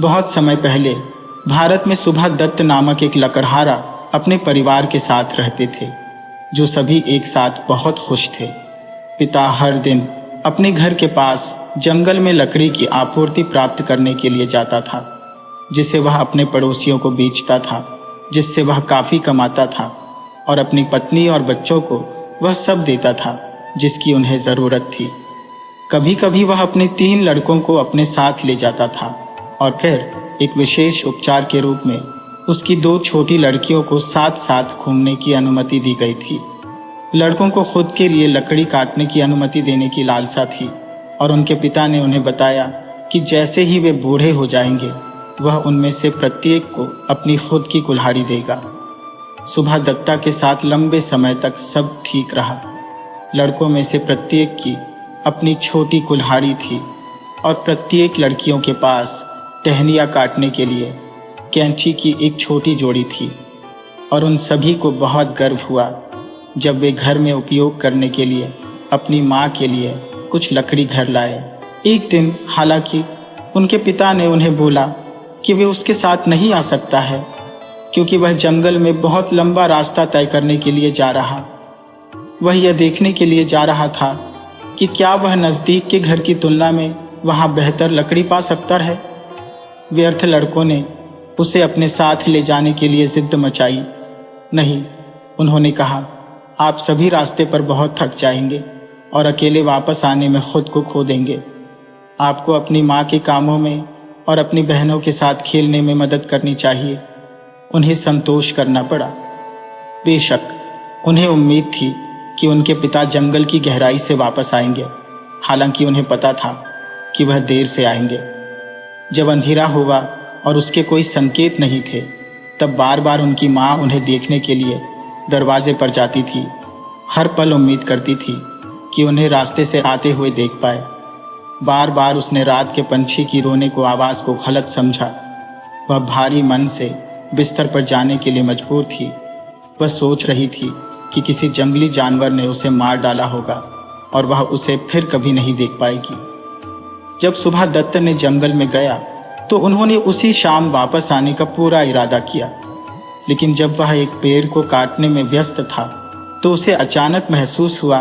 बहुत समय पहले भारत में सुभा दत्त नामक एक लकड़हारा अपने परिवार के साथ रहते थे, जो सभी एक साथ बहुत खुश थे। पिता हर दिन अपने घर के पास जंगल में लकड़ी की आपूर्ति प्राप्त करने के लिए जाता था, जिसे वह अपने पड़ोसियों को बेचता था, जिससे वह काफ़ी कमाता था और अपनी पत्नी और बच्चों को वह सब देता था जिसकी उन्हें ज़रूरत थी। कभी कभी वह अपने 3 लड़कों को अपने साथ ले जाता था और फिर एक विशेष उपचार के रूप में उसकी 2 छोटी लड़कियों को साथ साथ घूमने की अनुमति दी गई थी। लड़कों को खुद के लिए लकड़ी काटने की अनुमति देने की लालसा थी और उनके पिता ने उन्हें बताया कि जैसे ही वे बूढ़े हो जाएंगे वह उनमें से प्रत्येक को अपनी खुद की कुल्हाड़ी देगा। सुभा दत्ता के साथ लंबे समय तक सब ठीक रहा। लड़कों में से प्रत्येक की अपनी छोटी कुल्हाड़ी थी और प्रत्येक लड़कियों के पास टहनियाँ काटने के लिए कैंची की एक छोटी जोड़ी थी और उन सभी को बहुत गर्व हुआ जब वे घर में उपयोग करने के लिए अपनी माँ के लिए कुछ लकड़ी घर लाए। एक दिन हालांकि उनके पिता ने उन्हें बोला कि वे उसके साथ नहीं आ सकता है, क्योंकि वह जंगल में बहुत लंबा रास्ता तय करने के लिए जा रहा। वह यह देखने के लिए जा रहा था कि क्या वह नज़दीक के घर की तुलना में वहाँ बेहतर लकड़ी पा सकता है। व्यर्थ लड़कों ने उसे अपने साथ ले जाने के लिए जिद मचाई। नहीं, उन्होंने कहा, आप सभी रास्ते पर बहुत थक जाएंगे और अकेले वापस आने में खुद को खो देंगे। आपको अपनी माँ के कामों में और अपनी बहनों के साथ खेलने में मदद करनी चाहिए। उन्हें संतोष करना पड़ा। बेशक उन्हें उम्मीद थी कि उनके पिता जंगल की गहराई से वापस आएंगे, हालांकि उन्हें पता था कि वह देर से आएंगे। जब अंधेरा हुआ और उसके कोई संकेत नहीं थे, तब बार बार उनकी माँ उन्हें देखने के लिए दरवाजे पर जाती थी। हर पल उम्मीद करती थी कि उन्हें रास्ते से आते हुए देख पाए। बार बार उसने रात के पंछी की रोने को आवाज़ को गलत समझा। वह भारी मन से बिस्तर पर जाने के लिए मजबूर थी। वह सोच रही थी कि किसी जंगली जानवर ने उसे मार डाला होगा और वह उसे फिर कभी नहीं देख पाएगी। जब सुभा दत्त ने जंगल में गया तो उन्होंने उसी शाम वापस आने का पूरा इरादा किया, लेकिन जब वह एक पेड़ को काटने में व्यस्त था तो उसे अचानक महसूस हुआ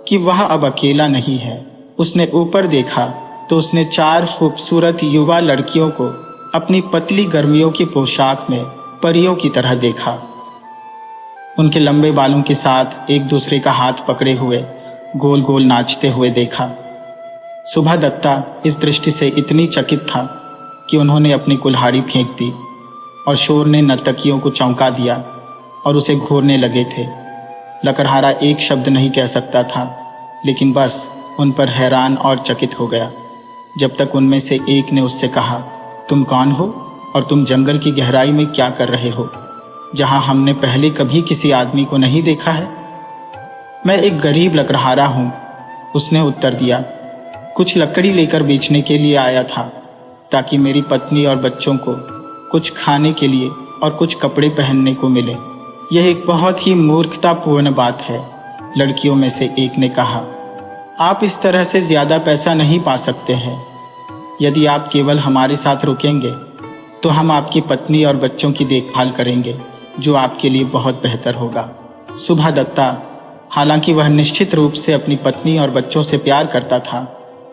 कि वह अब अकेला नहीं है। उसने ऊपर देखा तो उसने 4 खूबसूरत युवा लड़कियों को अपनी पतली गर्मियों की पोशाक में परियों की तरह देखा। उनके लंबे बालों के साथ एक दूसरे का हाथ पकड़े हुए गोल गोल नाचते हुए देखा। सुभा दत्ता इस दृष्टि से इतनी चकित था कि उन्होंने अपनी कुल्हाड़ी फेंक दी और शोर ने नर्तकियों को चौंका दिया और उसे घूरने लगे थे। लकड़हारा एक शब्द नहीं कह सकता था, लेकिन बस उन पर हैरान और चकित हो गया, जब तक उनमें से एक ने उससे कहा, तुम कौन हो और तुम जंगल की गहराई में क्या कर रहे हो, जहां हमने पहले कभी किसी आदमी को नहीं देखा है। मैं एक गरीब लकड़हारा हूँ, उसने उत्तर दिया। कुछ लकड़ी लेकर बेचने के लिए आया था, ताकि मेरी पत्नी और बच्चों को कुछ खाने के लिए और कुछ कपड़े पहनने को मिले। यह एक बहुत ही मूर्खतापूर्ण बात है, लड़कियों में से एक ने कहा। आप इस तरह से ज़्यादा पैसा नहीं पा सकते हैं। यदि आप केवल हमारे साथ रुकेंगे तो हम आपकी पत्नी और बच्चों की देखभाल करेंगे, जो आपके लिए बहुत बेहतर होगा। सुभा दत्ता, हालांकि वह निश्चित रूप से अपनी पत्नी और बच्चों से प्यार करता था,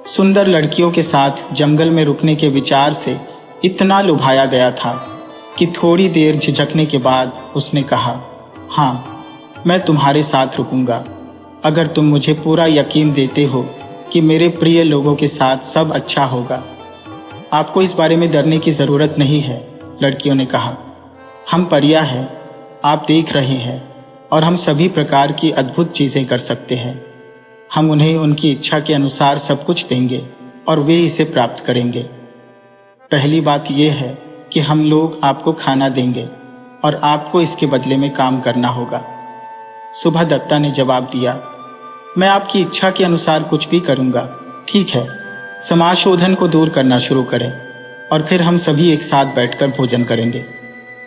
सुंदर लड़कियों के साथ जंगल में रुकने के विचार से इतना लुभाया गया था कि थोड़ी देर झिझकने के बाद उसने कहा, हाँ, मैं तुम्हारे साथ रुकूंगा, अगर तुम मुझे पूरा यकीन देते हो कि मेरे प्रिय लोगों के साथ सब अच्छा होगा। आपको इस बारे में डरने की ज़रूरत नहीं है, लड़कियों ने कहा। हम परियां हैं, आप देख रहे हैं, और हम सभी प्रकार की अद्भुत चीज़ें कर सकते हैं। हम उन्हें उनकी इच्छा के अनुसार सब कुछ देंगे और वे इसे प्राप्त करेंगे। पहली बात यह है कि हम लोग आपको खाना देंगे और आपको इसके बदले में काम करना होगा। सुभा दत्ता ने जवाब दिया, मैं आपकी इच्छा के अनुसार कुछ भी करूंगा। ठीक है, समाज शोधन को दूर करना शुरू करें और फिर हम सभी एक साथ बैठकर भोजन करेंगे।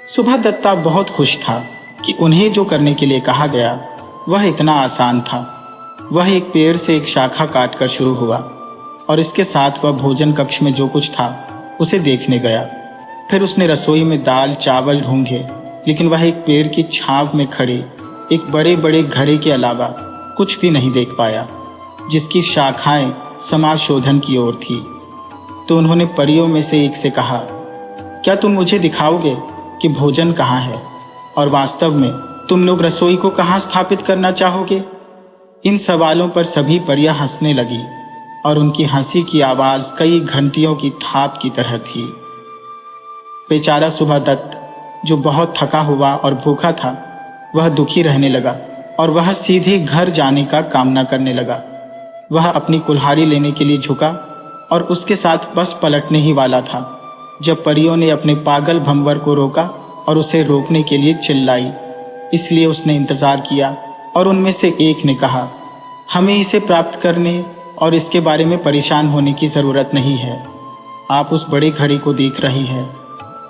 सुभा दत्ता बहुत खुश था कि उन्हें जो करने के लिए कहा गया वह इतना आसान था। वह एक पेड़ से एक शाखा काटकर शुरू हुआ और इसके साथ वह भोजन कक्ष में जो कुछ था उसे देखने गया। फिर उसने रसोई में दाल चावल ढूंढे, लेकिन वह एक पेड़ की छांव में खड़े एक बड़े बड़े घड़े के अलावा कुछ भी नहीं देख पाया, जिसकी शाखाएं समाज शोधन की ओर थी। तो उन्होंने परियों में से एक से कहा, क्या तुम मुझे दिखाओगे कि भोजन कहाँ है, और वास्तव में तुम लोग रसोई को कहाँ स्थापित करना चाहोगे? इन सवालों पर सभी परियां हंसने लगी, और उनकी हंसी की आवाज कई घंटियों की थाप की तरह थी। बेचारा सुबह दत्त, जो बहुत थका हुआ और भूखा था, वह दुखी रहने लगा और वह सीधे घर जाने का कामना करने लगा। वह अपनी कुल्हाड़ी लेने के लिए झुका और उसके साथ बस पलटने ही वाला था जब परियों ने अपने पागल भंवर को रोका और उसे रोकने के लिए चिल्लाई। इसलिए उसने इंतजार किया और उनमें से एक ने कहा, हमें इसे प्राप्त करने और इसके बारे में परेशान होने की जरूरत नहीं है। आप उस बड़े घड़े को देख रही हैं।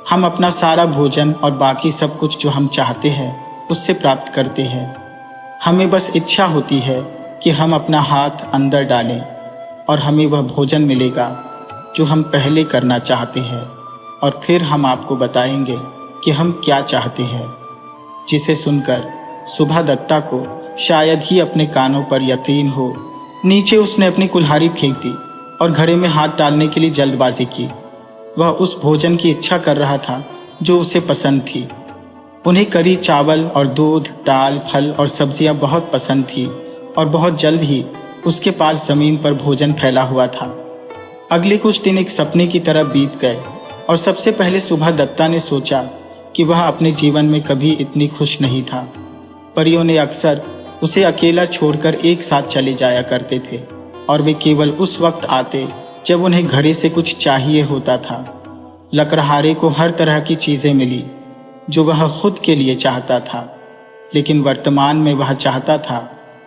हम अपना सारा भोजन और बाकी सब कुछ जो हम चाहते हैं उससे प्राप्त करते हैं। हमें बस इच्छा होती है कि हम अपना हाथ अंदर डालें और हमें वह भोजन मिलेगा जो हम पहले करना चाहते हैं, और फिर हम आपको बताएंगे कि हम क्या चाहते हैं। जिसे सुनकर सुबह दत्ता को शायद ही अपने कानों पर यकीन हो। नीचे उसने अपनी कुल्हाड़ी फेंक दी और घड़े में हाथ डालने के लिए जल्दबाजी की। वह उस भोजन की इच्छा कर रहा था जो उसे पसंद थी। उन्हें करी चावल और दूध, दाल, फल और सब्जियां बहुत पसंद थी, और बहुत जल्द ही उसके पास जमीन पर भोजन फैला हुआ था। अगले कुछ दिन एक सपने की तरह बीत गए, और सबसे पहले सुबह दत्ता ने सोचा कि वह अपने जीवन में कभी इतनी खुश नहीं था। परियों ने अक्सर उसे अकेला छोड़कर एक साथ चले जाया करते थे, और वे केवल उस वक्त आते जब उन्हें घरे से कुछ चाहिए होता था। लकड़हारे को हर तरह की चीजें मिली जो वह खुद के लिए चाहता था, लेकिन वर्तमान में वह चाहता था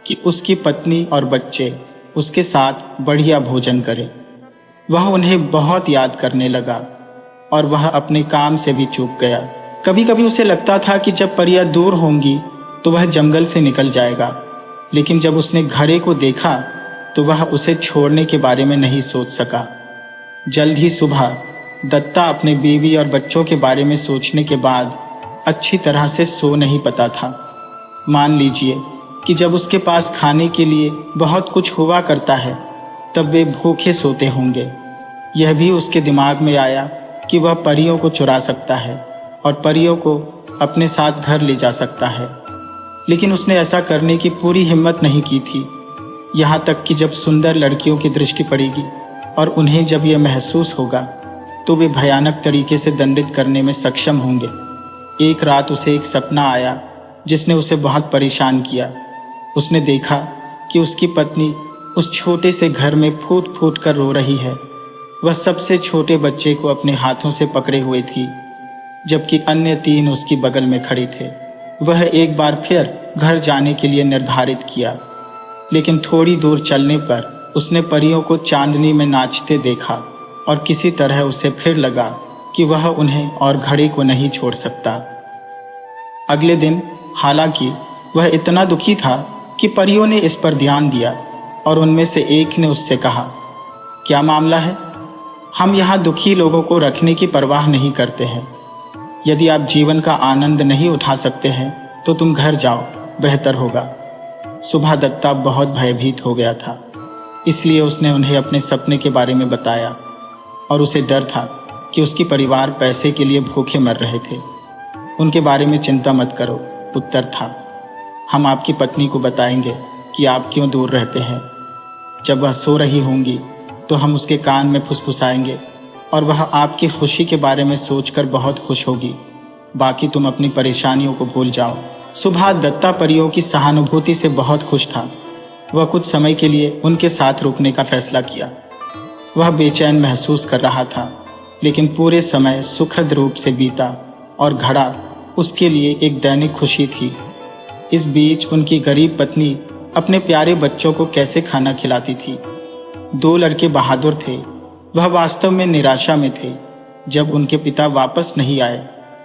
कि उसकी पत्नी और बच्चे उसके साथ बढ़िया भोजन करें। वह उन्हें बहुत याद करने लगा और वह अपने काम से भी चूक गया। कभी कभी उसे लगता था कि जब परियां दूर होंगी तो वह जंगल से निकल जाएगा, लेकिन जब उसने घड़े को देखा तो वह उसे छोड़ने के बारे में नहीं सोच सका। जल्द ही सुबह दत्ता अपने बीवी और बच्चों के बारे में सोचने के बाद अच्छी तरह से सो नहीं पाता था। मान लीजिए कि जब उसके पास खाने के लिए बहुत कुछ हुआ करता है तब वे भूखे सोते होंगे। यह भी उसके दिमाग में आया कि वह परियों को चुरा सकता है और परियों को अपने साथ घर ले जा सकता है, लेकिन उसने ऐसा करने की पूरी हिम्मत नहीं की थी। यहाँ तक कि जब सुंदर लड़कियों की दृष्टि पड़ेगी और उन्हें जब यह महसूस होगा तो वे भयानक तरीके से दंडित करने में सक्षम होंगे। एक रात उसे एक सपना आया जिसने उसे बहुत परेशान किया। उसने देखा कि उसकी पत्नी उस छोटे से घर में फूट फूट कर रो रही है। वह सबसे छोटे बच्चे को अपने हाथों से पकड़े हुए थी, जबकि अन्य 3 उसकी बगल में खड़े थे। वह एक बार फिर घर जाने के लिए निर्धारित किया, लेकिन थोड़ी दूर चलने पर उसने परियों को चांदनी में नाचते देखा और किसी तरह उसे फिर लगा कि वह उन्हें और घड़े को नहीं छोड़ सकता। अगले दिन हालांकि वह इतना दुखी था कि परियों ने इस पर ध्यान दिया और उनमें से एक ने उससे कहा, क्या मामला है? हम यहाँ दुखी लोगों को रखने की परवाह नहीं करते हैं। यदि आप जीवन का आनंद नहीं उठा सकते हैं तो तुम घर जाओ, बेहतर होगा। सुबह दत्ता बहुत भयभीत हो गया था, इसलिए उसने उन्हें अपने सपने के बारे में बताया, और उसे डर था कि उसकी परिवार पैसे के लिए भूखे मर रहे थे। उनके बारे में चिंता मत करो, उत्तर था। हम आपकी पत्नी को बताएंगे कि आप क्यों दूर रहते हैं। जब वह सो रही होंगी तो हम उसके कान में फुसफुसाएंगे और वह आपकी खुशी के बारे में सोचकर बहुत खुश होगी। बाकी तुम अपनी परेशानियों को भूल जाओ। सुबह दत्ता परियों की सहानुभूति से बहुत खुश था। वह कुछ समय के लिए उनके साथ रुकने का फैसला किया। वह बेचैन महसूस कर रहा था, लेकिन पूरे समय सुखद रूप से बीता और घड़ा उसके लिए एक दैनिक खुशी थी। इस बीच उनकी गरीब पत्नी अपने प्यारे बच्चों को कैसे खाना खिलाती थी। 2 लड़के बहादुर थे। वह वास्तव में निराशा में थे जब उनके पिता वापस नहीं आए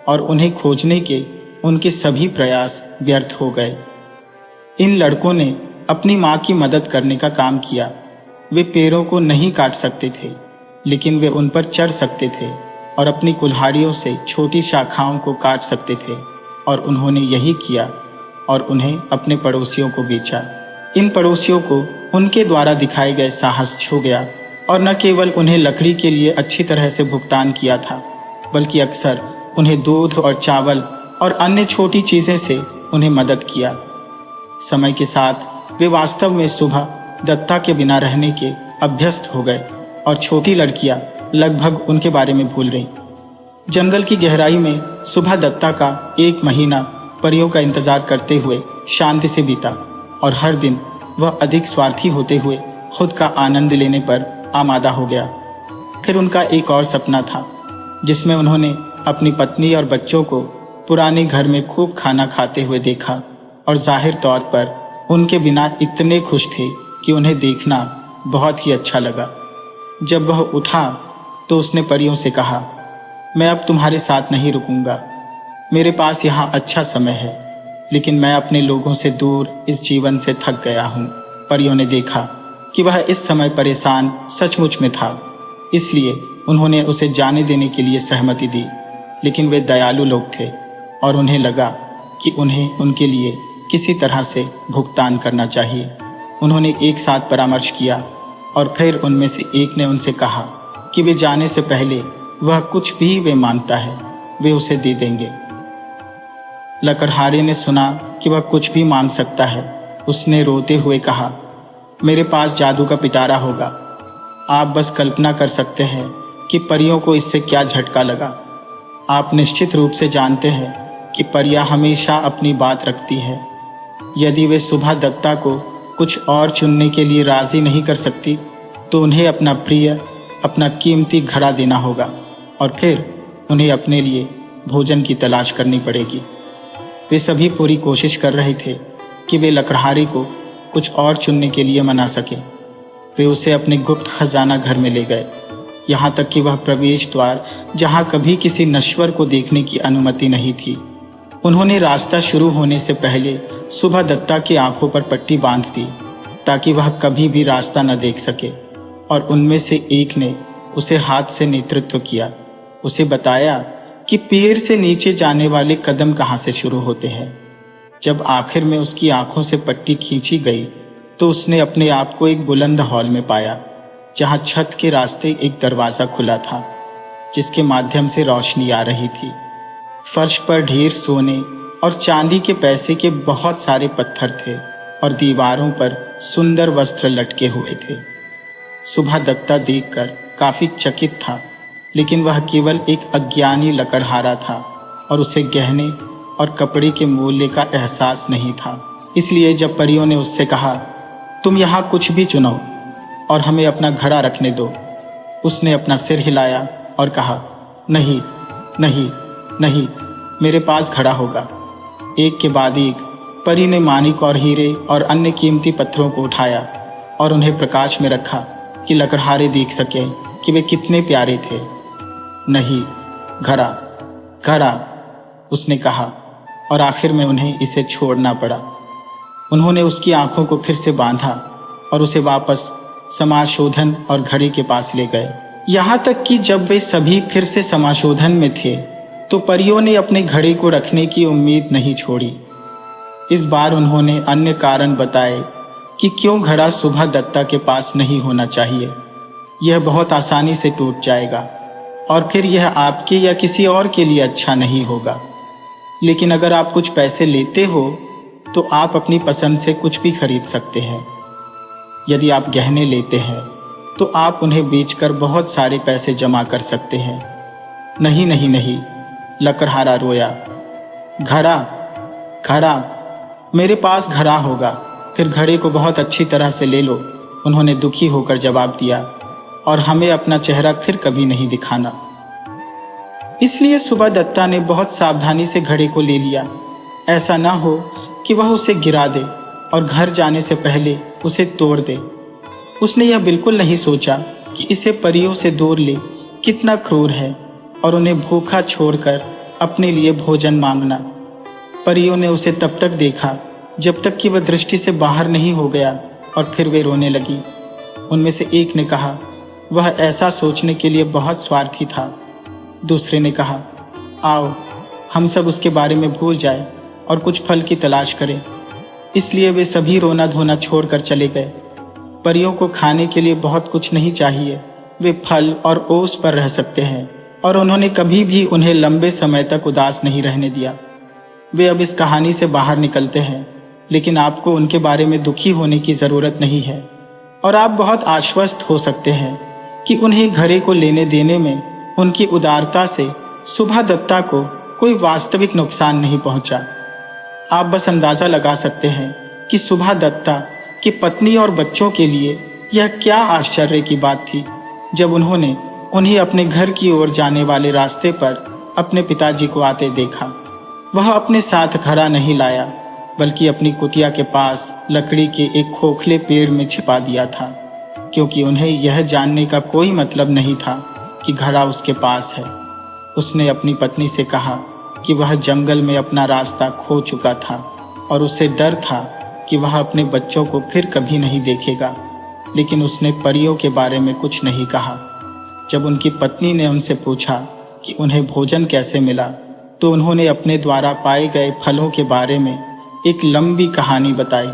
और उन्हें खोजने के उनके सभी प्रयास व्यर्थ हो गए। इन लड़कों ने अपनी माँ की मदद करने का काम किया। वे पेड़ों को नहीं काट सकते थे, लेकिन वे उन पर चढ़ सकते थे और अपनी कुल्हाड़ियों से छोटी शाखाओं को काट सकते थे। और उन्होंने यही किया और उन्हें अपने पड़ोसियों को बेचा। इन पड़ोसियों को उनके द्वारा दिखाए गए साहस छू गया और न केवल उन्हें लकड़ी के लिए अच्छी तरह से भुगतान किया था, बल्कि अक्सर उन्हें दूध और चावल और अन्य छोटी चीज़ें से उन्हें मदद किया। समय के साथ वे वास्तव में सुभा दत्ता के बिना रहने के अभ्यस्त हो गए और छोटी लड़कियां लगभग उनके बारे में भूल गईं। जंगल की गहराई में सुभा दत्ता का 1 महीना परियों का इंतजार करते हुए शांति से बीता और हर दिन वह अधिक स्वार्थी होते हुए खुद का आनंद लेने पर आमादा हो गया। फिर उनका एक और सपना था जिसमें उन्होंने अपनी पत्नी और बच्चों को पुराने घर में खूब खाना खाते हुए देखा और जाहिर तौर पर उनके बिना इतने खुश थे कि उन्हें देखना बहुत ही अच्छा लगा। जब वह उठा तो उसने परियों से कहा, मैं अब तुम्हारे साथ नहीं रुकूंगा। मेरे पास यहाँ अच्छा समय है, लेकिन मैं अपने लोगों से दूर इस जीवन से थक गया हूँ। परियों ने देखा कि वह इस समय परेशान सचमुच में था, इसलिए उन्होंने उसे जाने देने के लिए सहमति दी। लेकिन वे दयालु लोग थे और उन्हें लगा कि उन्हें उनके लिए किसी तरह से भुगतान करना चाहिए। उन्होंने एक साथ परामर्श किया और फिर उनमें से एक ने उनसे कहा कि वे जाने से पहले वह कुछ भी वे मांगता है वे उसे दे देंगे। लकड़हारे ने सुना कि वह कुछ भी मांग सकता है। उसने रोते हुए कहा, मेरे पास जादू का पिटारा होगा। आप बस कल्पना कर सकते हैं कि परियों को इससे क्या झटका लगा। आप निश्चित रूप से जानते हैं कि परियां हमेशा अपनी बात रखती है। यदि वे सुभा दत्ता को कुछ और चुनने के लिए राजी नहीं कर सकती तो उन्हें अपना प्रिय, अपना कीमती घड़ा देना होगा और फिर उन्हें अपने लिए भोजन की तलाश करनी पड़ेगी। वे सभी पूरी कोशिश कर रहे थे कि वे लकड़हारे को कुछ और चुनने के लिए मना सके। वे उसे अपने गुप्त खजाना घर में ले गए, यहाँ तक कि वह प्रवेश द्वार जहाँ कभी किसी नश्वर को देखने की अनुमति नहीं थी। उन्होंने रास्ता शुरू होने से पहले सुभा दत्ता की आंखों पर पट्टी बांध दी ताकि वह कभी भी रास्ता न देख सके। और उनमें से एक ने उसे हाथ से नेतृत्व किया। उसे बताया कि पेड़ से नीचे जाने वाले कदम कहाँ से शुरू होते हैं। जब आखिर में उसकी आंखों से पट्टी खींची गई तो उसने अपने आप को एक बुलंद हॉल में पाया जहाँ छत के रास्ते एक दरवाज़ा खुला था जिसके माध्यम से रोशनी आ रही थी। फर्श पर ढेर सोने और चांदी के पैसे के बहुत सारे पत्थर थे और दीवारों पर सुंदर वस्त्र लटके हुए थे। सुभा दत्ता देखकर काफी चकित था, लेकिन वह केवल एक अज्ञानी लकड़हारा था और उसे गहने और कपड़े के मूल्य का एहसास नहीं था। इसलिए जब परियों ने उससे कहा, तुम यहाँ कुछ भी चुनो और हमें अपना घड़ा रखने दो, उसने अपना सिर हिलाया और कहा, नहीं नहीं नहीं, मेरे पास घड़ा होगा। एक के बाद एक परी ने मानिक और हीरे और अन्य कीमती पत्थरों को उठाया और उन्हें प्रकाश में रखा कि लकड़हारे देख सके कि वे कितने प्यारे थे। नहीं, घड़ा घड़ा, उसने कहा और आखिर में उन्हें इसे छोड़ना पड़ा। उन्होंने उसकी आंखों को फिर से बांधा और उसे वापस समाशोधन और घड़ी के पास ले गए। यहाँ तक कि जब वे सभी फिर से समाशोधन में थे तो परियों ने अपने घड़े को रखने की उम्मीद नहीं छोड़ी। इस बार उन्होंने अन्य कारण बताए कि क्यों घड़ा सुभा दत्ता के पास नहीं होना चाहिए। यह बहुत आसानी से टूट जाएगा और फिर यह आपके या किसी और के लिए अच्छा नहीं होगा। लेकिन अगर आप कुछ पैसे लेते हो तो आप अपनी पसंद से कुछ भी खरीद सकते हैं। यदि आप गहने लेते हैं तो आप उन्हें बेचकर बहुत सारे पैसे जमा कर सकते हैं। नहीं नहीं नहीं, लकड़हारा रोया। घड़ा घड़ा, मेरे पास घड़ा होगा, फिर घड़े को बहुत अच्छी तरह से ले लो, उन्होंने दुखी होकर जवाब दिया, और हमें अपना चेहरा फिर कभी नहीं दिखाना। इसलिए सुभा दत्ता ने बहुत सावधानी से घड़े को ले लिया, ऐसा ना हो कि वह उसे गिरा दे और घर जाने से पहले उसे तोड़ दे। उसने यह बिल्कुल नहीं सोचा कि इसे परियों से दूर ले कितना क्रूर है और उन्हें भूखा छोड़कर अपने लिए भोजन मांगना। परियों ने उसे तब तक देखा जब तक कि वह दृष्टि से बाहर नहीं हो गया और फिर वे रोने लगी। उनमें से एक ने कहा, वह ऐसा सोचने के लिए बहुत स्वार्थी था। दूसरे ने कहा, आओ हम सब उसके बारे में भूल जाए और कुछ फल की तलाश करें। इसलिए वे सभी रोना धोना छोड़कर चले गए। परियों को खाने के लिए बहुत कुछ नहीं चाहिए, वे फल और ओस पर रह सकते हैं, और उन्होंने कभी भी उन्हें लंबे समय तक उदास नहीं रहने दिया। वे अब इस कहानी से बाहर निकलते हैं, लेकिन आपको उनके बारे में दुखी होने की जरूरत नहीं है, और आप बहुत आश्वस्त हो सकते हैं कि उन्हें घरे को लेने देने में उनकी उदारता से सुभा दत्ता को कोई वास्तविक नुकसान नहीं पहुंचा। आप बस अंदाजा लगा सकते हैं कि सुभा दत्ता की पत्नी और बच्चों के लिए यह क्या आश्चर्य की बात थी जब उन्होंने उन्हें अपने घर की ओर जाने वाले रास्ते पर अपने पिताजी को आते देखा। वह अपने साथ घड़ा नहीं लाया, बल्कि अपनी कुटिया के पास लकड़ी के एक खोखले पेड़ में छिपा दिया था, क्योंकि उन्हें यह जानने का कोई मतलब नहीं था कि घड़ा उसके पास है। उसने अपनी पत्नी से कहा कि वह जंगल में अपना रास्ता खो चुका था और उसे डर था कि वह अपने बच्चों को फिर कभी नहीं देखेगा, लेकिन उसने परियों के बारे में कुछ नहीं कहा। जब उनकी पत्नी ने उनसे पूछा कि उन्हें भोजन कैसे मिला, तो उन्होंने अपने द्वारा पाए गए फलों के बारे में एक लंबी कहानी बताई,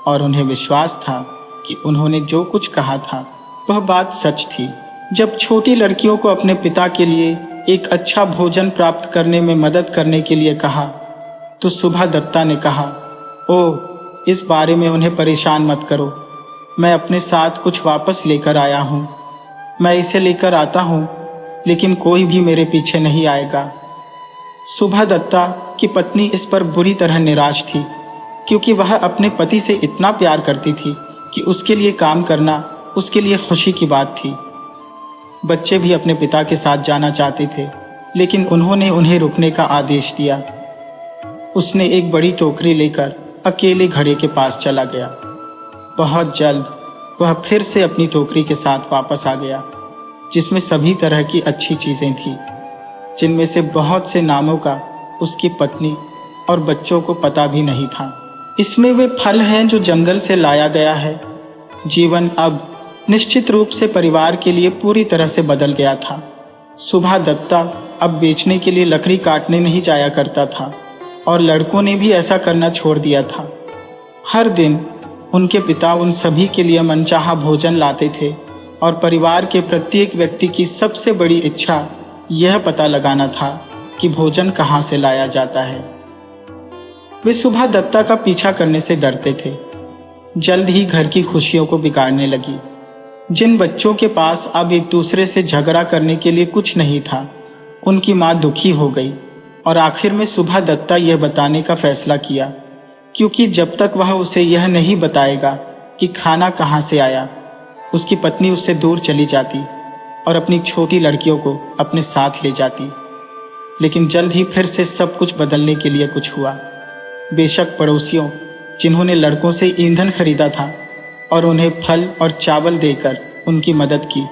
और उन्हें विश्वास था कि उन्होंने जो कुछ कहा था वह बात सच थी। जब छोटी लड़कियों को अपने पिता के लिए एक अच्छा भोजन प्राप्त करने में मदद करने के लिए कहा, तो सुभा दत्ता ने कहा, ओह, इस बारे में उन्हें परेशान मत करो, मैं अपने साथ कुछ वापस लेकर आया हूँ। मैं इसे लेकर आता हूँ, लेकिन कोई भी मेरे पीछे नहीं आएगा। सुभा दत्ता की पत्नी इस पर बुरी तरह निराश थी, क्योंकि वह अपने पति से इतना प्यार करती थी कि उसके लिए काम करना उसके लिए खुशी की बात थी। बच्चे भी अपने पिता के साथ जाना चाहते थे, लेकिन उन्होंने उन्हें रुकने का आदेश दिया। उसने एक बड़ी टोकरी लेकर अकेले घड़े के पास चला गया। बहुत जल्द वह फिर से अपनी टोकरी के साथ वापस आ गया, जिसमें सभी तरह की अच्छी चीजें थीं, जिनमें से बहुत से नामों का उसकी पत्नी और बच्चों को पता भी नहीं था। इसमें वे फल हैं जो जंगल से लाया गया है। जीवन अब निश्चित रूप से परिवार के लिए पूरी तरह से बदल गया था। सुभा दत्ता अब बेचने के लिए लकड़ी काटने नहीं जाया करता था, और लड़कों ने भी ऐसा करना छोड़ दिया था। हर दिन उनके पिता उन सभी के लिए मनचाहा भोजन लाते थे, और परिवार के प्रत्येक व्यक्ति की सबसे बड़ी इच्छा यह पता लगाना था कि भोजन कहाँ से लाया जाता है। वे सुभा दत्ता का पीछा करने से डरते थे। जल्द ही घर की खुशियों को बिगाड़ने लगी। जिन बच्चों के पास अब एक दूसरे से झगड़ा करने के लिए कुछ नहीं था, उनकी मां दुखी हो गई, और आखिर में सुभा दत्ता यह बताने का फैसला किया, क्योंकि जब तक वह उसे यह नहीं बताएगा कि खाना कहाँ से आया, उसकी पत्नी उससे दूर चली जाती और अपनी छोटी लड़कियों को अपने साथ ले जाती। लेकिन जल्द ही फिर से सब कुछ बदलने के लिए कुछ हुआ। बेशक पड़ोसियों, जिन्होंने लड़कों से ईंधन खरीदा था और उन्हें फल और चावल देकर उनकी मदद की,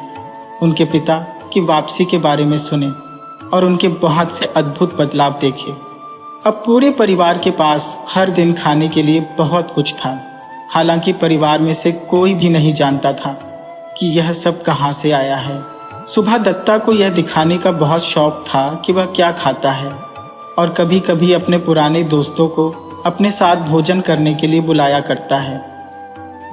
उनके पिता की वापसी के बारे में सुने और उनके बहुत से अद्भुत बदलाव देखे। अब पूरे परिवार के पास हर दिन खाने के लिए बहुत कुछ था। हालांकि परिवार में से कोई भी नहीं जानता था कि यह सब कहाँ से आया है। सुभा दत्ता को यह दिखाने का बहुत शौक था कि वह क्या खाता है, और कभी कभी अपने पुराने दोस्तों को अपने साथ भोजन करने के लिए बुलाया करता है।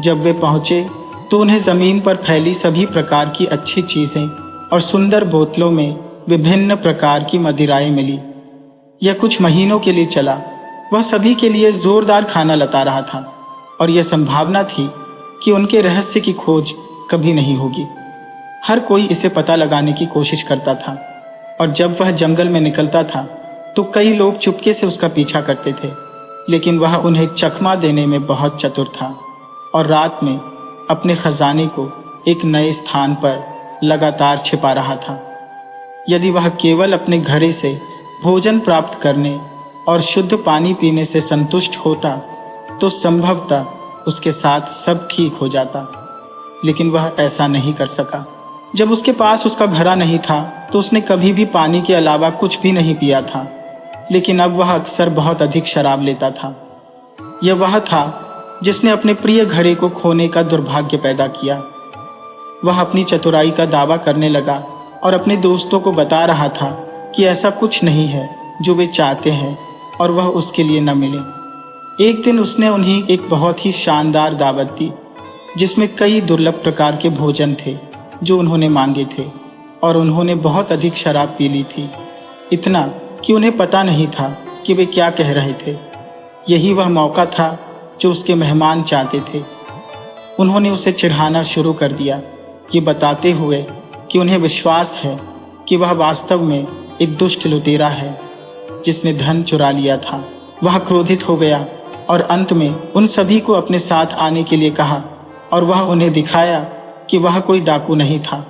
जब वे पहुंचे तो उन्हें जमीन पर फैली सभी प्रकार की अच्छी चीजें और सुंदर बोतलों में विभिन्न प्रकार की मदिराएं मिली। यह कुछ महीनों के लिए चला। वह सभी के लिए जोरदार खाना लता रहा था, और यह संभावना थी कि उनके रहस्य की खोज कभी नहीं होगी। हर कोई इसे पता लगाने की कोशिश करता था, और जब वह जंगल में निकलता था तो कई लोग चुपके से उसका पीछा करते थे, लेकिन वह उन्हें चकमा देने में बहुत चतुर था, और रात में अपने खजाने को एक नए स्थान पर लगातार छिपा रहा था। यदि वह केवल अपने घड़े से भोजन प्राप्त करने और शुद्ध पानी पीने से संतुष्ट होता तो संभवतः उसके साथ सब ठीक हो जाता, लेकिन वह ऐसा नहीं कर सका। जब उसके पास उसका घड़ा नहीं था तो उसने कभी भी पानी के अलावा कुछ भी नहीं पिया था, लेकिन अब वह अक्सर बहुत अधिक शराब लेता था। यह वह था जिसने अपने प्रिय घड़े को खोने का दुर्भाग्य पैदा किया। वह अपनी चतुराई का दावा करने लगा और अपने दोस्तों को बता रहा था कि ऐसा कुछ नहीं है जो वे चाहते हैं और वह उसके लिए न मिले। एक दिन उसने उन्हें एक बहुत ही शानदार दावत दी जिसमें कई दुर्लभ प्रकार के भोजन थे जो उन्होंने मांगे थे, और उन्होंने बहुत अधिक शराब पी ली थी, इतना कि उन्हें पता नहीं था कि वे क्या कह रहे थे। यही वह मौका था जो उसके मेहमान चाहते थे। उन्होंने उसे चिढ़ाना शुरू कर दिया, ये बताते हुए कि उन्हें विश्वास है कि वह वास्तव में एक दुष्ट लुटेरा है जिसने धन चुरा लिया था। वह क्रोधित हो गया और अंत में उन सभी को अपने साथ आने के लिए कहा और वह उन्हें दिखाया कि वह कोई डाकू नहीं था।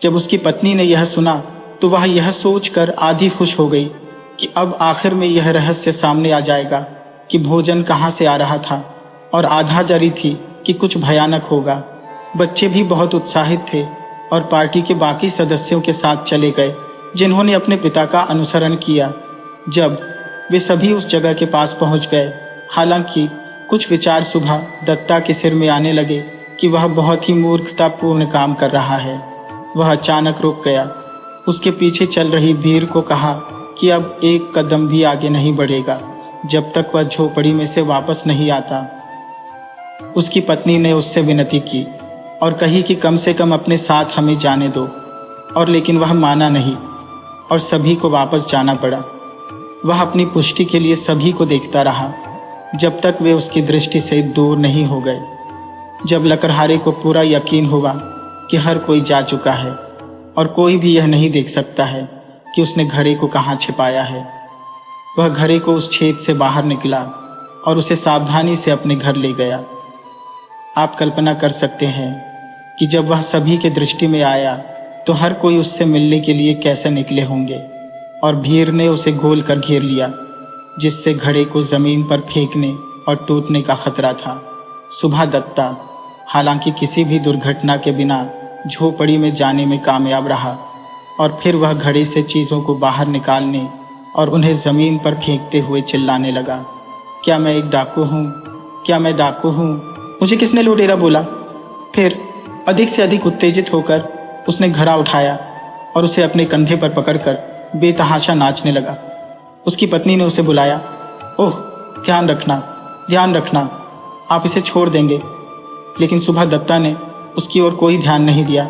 जब उसकी पत्नी ने यह सुना तो वह यह सोचकर आधी खुश हो गई कि अब आखिर में यह रहस्य सामने आ जाएगा कि भोजन कहाँ से आ रहा था, और आधा जरी थी कि कुछ भयानक होगा। बच्चे भी बहुत उत्साहित थे और पार्टी के बाकी सदस्यों के साथ चले गए जिन्होंने अपने पिता का अनुसरण किया। जब वे सभी उस जगह के पास पहुंच गए, हालांकि कुछ विचार सुबह दत्ता के सिर में आने लगे कि वह बहुत ही मूर्खतापूर्ण काम कर रहा है। वह अचानक रुक गया, उसके पीछे चल रही भीड़ को कहा कि अब एक कदम भी आगे नहीं बढ़ेगा जब तक वह झोपड़ी में से वापस नहीं आता। उसकी पत्नी ने उससे विनती की और कही कि कम से कम अपने साथ हमें जाने दो, और लेकिन वह माना नहीं और सभी को वापस जाना पड़ा। वह अपनी पुष्टि के लिए सभी को देखता रहा जब तक वे उसकी दृष्टि से दूर नहीं हो गए। जब लकड़हारे को पूरा यकीन हुआ कि हर कोई जा चुका है और कोई भी यह नहीं देख सकता है कि उसने घड़े को कहाँ छिपाया है, वह घड़े को उस छेद से बाहर निकला और उसे सावधानी से अपने घर ले गया। आप कल्पना कर सकते हैं कि जब वह सभी के दृष्टि में आया तो हर कोई उससे मिलने के लिए कैसे निकले होंगे, और भीड़ ने उसे गोल कर घेर लिया जिससे घड़े को जमीन पर फेंकने और टूटने का खतरा था। सुबह दत्ता हालांकि किसी भी दुर्घटना के बिना झोपड़ी में जाने में कामयाब रहा, और फिर वह घड़े से चीज़ों को बाहर निकालने और उन्हें ज़मीन पर फेंकते हुए चिल्लाने लगा, क्या मैं एक डाकू हूँ? क्या मैं डाकू हूँ? मुझे किसने लुटेरा बोला? फिर अधिक से अधिक उत्तेजित होकर उसने घड़ा उठाया और उसे अपने कंधे पर पकड़कर बेतहाशा नाचने लगा। उसकी पत्नी ने उसे बुलाया, ओह ध्यान रखना, ध्यान रखना, आप इसे छोड़ देंगे। लेकिन सुबह दत्ता ने उसकी ओर कोई ध्यान नहीं दिया।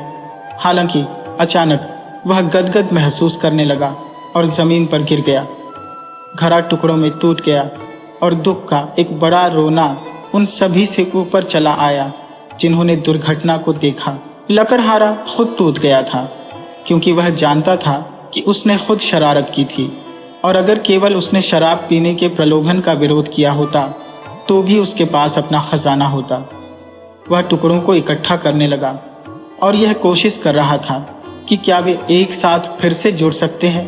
हालांकि अचानक वह गदगद महसूस करने लगा और जमीन पर गिर गया। घड़ा टुकड़ों में टूट गया और दुख का एक बड़ा रोना उन सभी से ऊपर चला आया जिन्होंने दुर्घटना को देखा। लकड़हारा खुद टूट गया था क्योंकि वह जानता था कि उसने खुद शरारत की थी, और अगर केवल उसने शराब पीने के प्रलोभन का विरोध किया होता तो भी उसके पास अपना खजाना होता। वह टुकड़ों को इकट्ठा करने लगा और यह कोशिश कर रहा था कि क्या वे एक साथ फिर से जुड़ सकते हैं।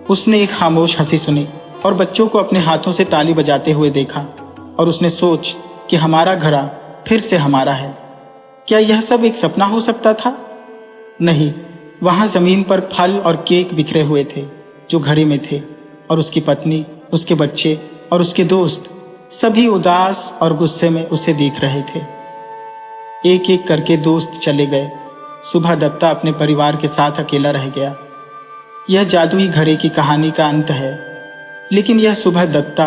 उसने एक खामोश हंसी सुनी और बच्चों को अपने हाथों से ताली बजाते हुए देखा, और उसने सोच कि हमारा घड़ा फिर से हमारा है। क्या यह सब एक सपना हो सकता था? नहीं, वहां जमीन पर फल और केक बिखरे हुए थे जो घड़े में थे, और उसकी पत्नी, उसके बच्चे और उसके दोस्त सभी उदास और गुस्से में उसे देख रहे थे। एक एक करके दोस्त चले गए। सुबह दत्ता अपने परिवार के साथ अकेला रह गया। यह जादुई घड़े की कहानी का अंत है, लेकिन यह सुबह दत्ता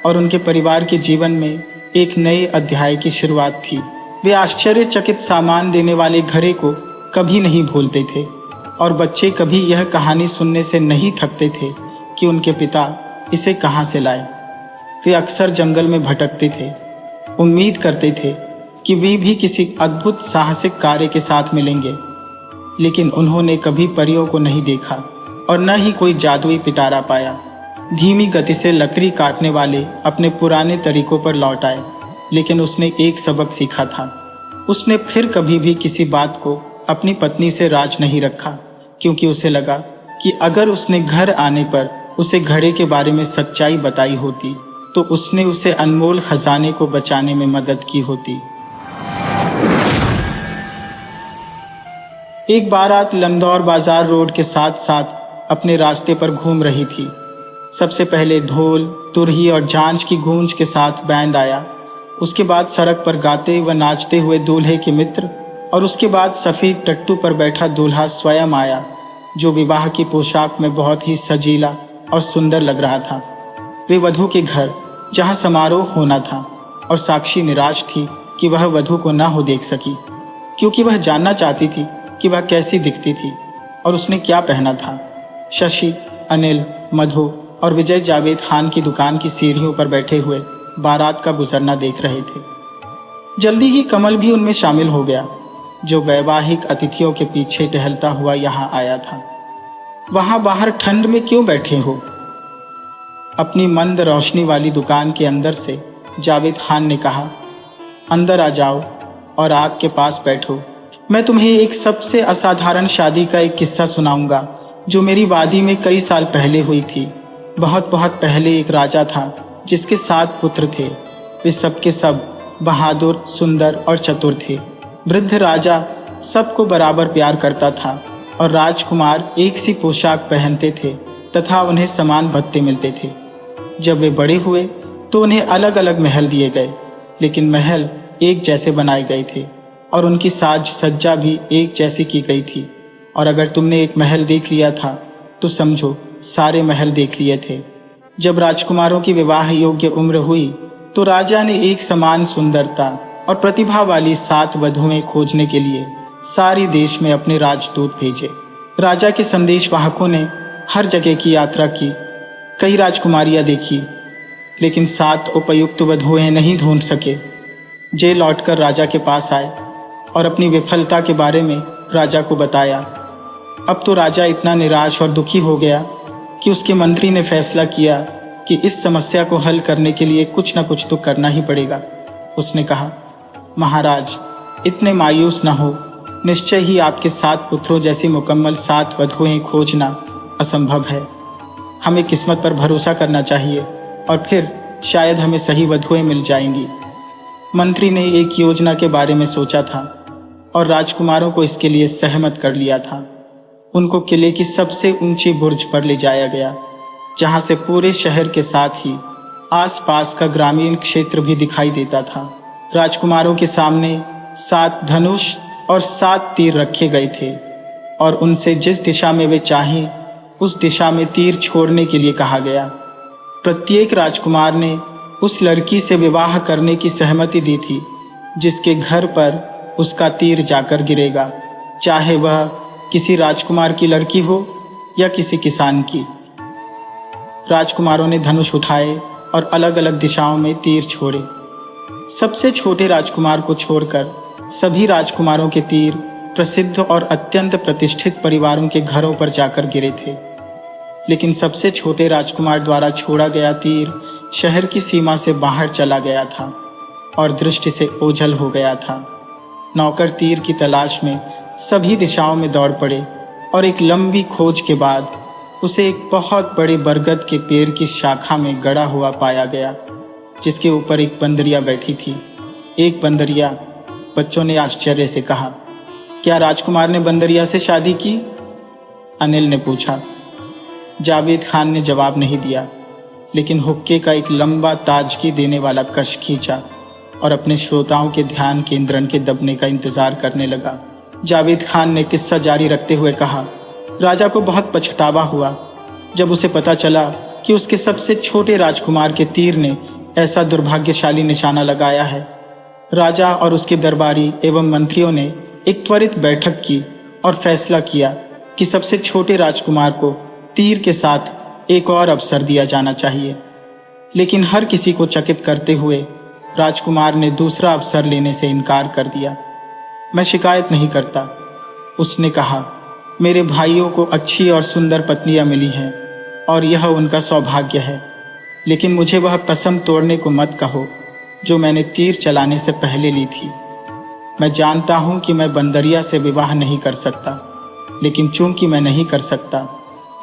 और उनके परिवार के जीवन में एक नए अध्याय की शुरुआत थी। वे आश्चर्यचकित सामान देने वाले घड़े को कभी नहीं भूलते थे, और बच्चे कभी यह कहानी सुनने से नहीं थकते थे कि उनके पिता इसे कहाँ से लाए। वे अक्सर जंगल में भटकते थे, उम्मीद करते थे कि वे भी किसी अद्भुत साहसिक कार्य के साथ मिलेंगे, लेकिन उन्होंने कभी परियों को नहीं देखा और न ही कोई जादुई पिटारा पाया। धीमी गति से लकड़ी काटने वाले अपने पुराने तरीकों पर लौट आए, लेकिन उसने एक सबक सीखा था। उसने फिर कभी भी किसी बात को अपनी पत्नी से राज नहीं रखा, क्योंकि उसे लगा कि अगर उसने घर आने पर उसे घड़े के बारे में सच्चाई बताई होती तो उसने उसे अनमोल खजाने को बचाने में मदद की होती। एक बारात लंदौर बाजार रोड के साथ साथ अपने रास्ते पर घूम रही थी। सबसे पहले ढोल, तुरही और झांझ की गूंज के साथ बैंड आया। उसके बाद सड़क पर गाते व नाचते हुए दूल्हे के मित्र और उसके बाद सफ़ेद टट्टू पर बैठा दूल्हा स्वयं आया, जो विवाह की पोशाक में बहुत ही सजीला और सुंदर लग रहा था। वे वधू के घर, जहां समारोह होना था, और साक्षी निराश थी कि वह वधू को न हो देख सकी, क्योंकि वह जानना चाहती थी कि वह कैसी दिखती थी और उसने क्या पहना था। शशि, अनिल, मधु और विजय जावेद खान की दुकान की सीढ़ियों पर बैठे हुए बारात का गुजरना देख रहे थे। जल्दी ही कमल भी उनमें शामिल हो गया, जो वैवाहिक अतिथियों के पीछे टहलता हुआ यहाँ आया था। वहां बाहर ठंड में क्यों बैठे हो? अपनी मंद रोशनी वाली दुकान के अंदर से जावेद खान ने कहा। अंदर आ जाओ और आग के पास बैठो। मैं तुम्हें एक सबसे असाधारण शादी का एक किस्सा सुनाऊंगा, जो मेरी वादी में कई साल पहले हुई थी। बहुत बहुत पहले एक राजा था जिसके 7 पुत्र थे। वे सब के सब बहादुर, सुंदर और चतुर थे। वृद्ध राजा सबको बराबर प्यार करता था और राजकुमार एक सी पोशाक पहनते थे तथा उन्हें समान भत्ते मिलते थे। जब वे बड़े हुए तो उन्हें अलग अलग महल दिए गए, लेकिन महल एक जैसे बनाए गए थे और उनकी साज सज्जा भी एक जैसी की गई थी। और अगर तुमने एक महल देख लिया था तो समझो सारे महल देख लिए थे। जब राजकुमारों की विवाह योग्य उम्र हुई तो राजा ने एक समान सुंदरता और प्रतिभा वाली 7 वधुएं खोजने के लिए सारे देश में अपने राजदूत भेजे। राजा के संदेश वाहकों ने हर जगह की यात्रा की, कई राजकुमारियां देखी, लेकिन 7 उपयुक्त वधुएं नहीं ढूंढ सके। जे लौटकर राजा के पास आए और अपनी विफलता के बारे में राजा को बताया। अब तो राजा इतना निराश और दुखी हो गया कि उसके मंत्री ने फैसला किया कि इस समस्या को हल करने के लिए कुछ न कुछ तो करना ही पड़ेगा। उसने कहा, महाराज, इतने मायूस न हो। निश्चय ही आपके 7 पुत्रों जैसी मुकम्मल 7 वधुएं खोजना असंभव है। हमें किस्मत पर भरोसा करना चाहिए और फिर शायद हमें सही वधुएं मिल जाएंगी। मंत्री ने एक योजना के बारे में सोचा था और राजकुमारों को इसके लिए सहमत कर लिया था। उनको किले की सबसे ऊंची बुर्ज पर ले जाया गया, जहां से पूरे शहर के साथ ही आसपास का ग्रामीण क्षेत्र भी दिखाई देता था। राजकुमारों के सामने 7 धनुष और 7 तीर रखे गए थे और उनसे जिस दिशा में वे चाहें उस दिशा में तीर छोड़ने के लिए कहा गया। प्रत्येक राजकुमार ने उस लड़की से विवाह करने की सहमति दी थी जिसके घर पर उसका तीर जाकर गिरेगा, चाहे वह किसी राजकुमार की लड़की हो या किसी किसान की। राजकुमारों ने धनुष उठाए और अलग अलग दिशाओं में तीर छोड़े। सबसे छोटे राजकुमार को छोड़कर सभी राजकुमारों के तीर प्रसिद्ध और अत्यंत प्रतिष्ठित परिवारों के घरों पर जाकर गिरे थे, लेकिन सबसे छोटे राजकुमार द्वारा छोड़ा गया तीर शहर की सीमा से बाहर चला गया था और दृष्टि से ओझल हो गया था। नौकर तीर की तलाश में सभी दिशाओं में दौड़ पड़े और एक लंबी खोज के बाद उसे एक बहुत बड़े बरगद के पेड़ की शाखा में गड़ा हुआ पाया गया, जिसके ऊपर एक बंदरिया बैठी थी। एक बंदरिया? बच्चों ने आश्चर्य से कहा। क्या राजकुमार ने बंदरिया से शादी की? अनिल ने पूछा। जावेद खान ने जवाब नहीं दिया, लेकिन हुक्के का एक लंबा ताजगी देने वाला कश खींचा और अपने श्रोताओं के ध्यान केंद्रण के दबने का इंतजार करने लगा। जावेद खान ने किस्सा जारी रखते हुए कहा, राजा को बहुत पछतावा हुआ जब उसे पता चला कि उसके सबसे छोटे राजकुमार के तीर ने ऐसा दुर्भाग्यशाली निशाना लगाया है। राजा और उसके दरबारी एवं मंत्रियों ने एक त्वरित बैठक की और फैसला किया कि सबसे छोटे राजकुमार को तीर के साथ एक और अवसर दिया जाना चाहिए। लेकिन हर किसी को चकित करते हुए राजकुमार ने दूसरा अवसर लेने से इनकार कर दिया। मैं शिकायत नहीं करता, उसने कहा। मेरे भाइयों को अच्छी और सुंदर पत्नियां मिली हैं और यह उनका सौभाग्य है, लेकिन मुझे वह कसम तोड़ने को मत कहो जो मैंने तीर चलाने से पहले ली थी। मैं जानता हूं कि मैं बंदरिया से विवाह नहीं कर सकता, लेकिन चूंकि मैं नहीं कर सकता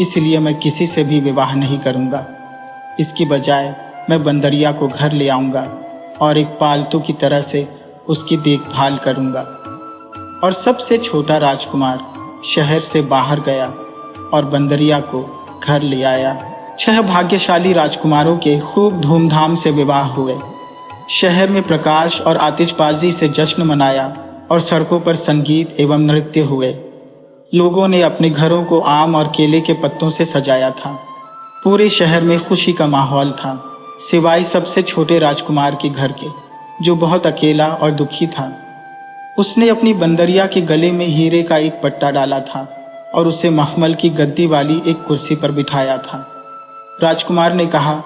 इसलिए मैं किसी से भी विवाह नहीं करूंगा। इसकी बजाय मैं बंदरिया को घर ले आऊंगा और एक पालतू की तरह से उसकी देखभाल करूंगा। और सबसे छोटा राजकुमार शहर से बाहर गया और बंदरिया को घर ले आया। 6 भाग्यशाली राजकुमारों के खूब धूमधाम से विवाह हुए। शहर में प्रकाश और आतिशबाजी से जश्न मनाया और सड़कों पर संगीत एवं नृत्य हुए। लोगों ने अपने घरों को आम और केले के पत्तों से सजाया था। पूरे शहर में खुशी का माहौल था, सिवाय सबसे छोटे राजकुमार के घर के, जो बहुत अकेला और दुखी था। उसने अपनी बंदरिया के गले में हीरे का एक पट्टा डाला था और उसे मखमल की गद्दी वाली एक कुर्सी पर बिठाया था। राजकुमार ने कहा,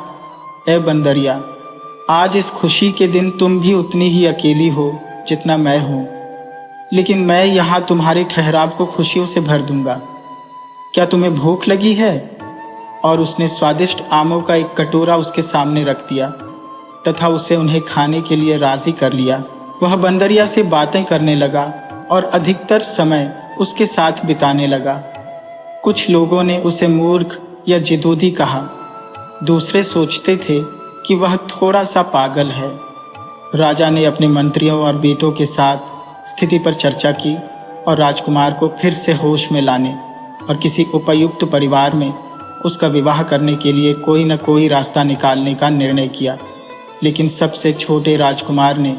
ए बंदरिया, आज इस खुशी के दिन तुम भी उतनी ही अकेली हो जितना मैं हूं, लेकिन मैं यहाँ तुम्हारे ठहराव को खुशियों से भर दूंगा। क्या तुम्हें भूख लगी है? और उसने स्वादिष्ट आमों का एक कटोरा उसके सामने रख दिया तथा उसे उन्हें खाने के लिए राजी कर लिया। वह बंदरिया से बातें करने लगा और अधिकतर समय उसके साथ बिताने लगा। कुछ लोगों ने उसे मूर्ख या जिदोदी कहा, दूसरे सोचते थे कि वह थोड़ा सा पागल है। राजा ने अपने मंत्रियों और बेटों के साथ स्थिति पर चर्चा की और राजकुमार को फिर से होश में लाने और किसी उपयुक्त परिवार में उसका विवाह करने के लिए कोई न कोई रास्ता निकालने का निर्णय किया। लेकिन सबसे छोटे राजकुमार ने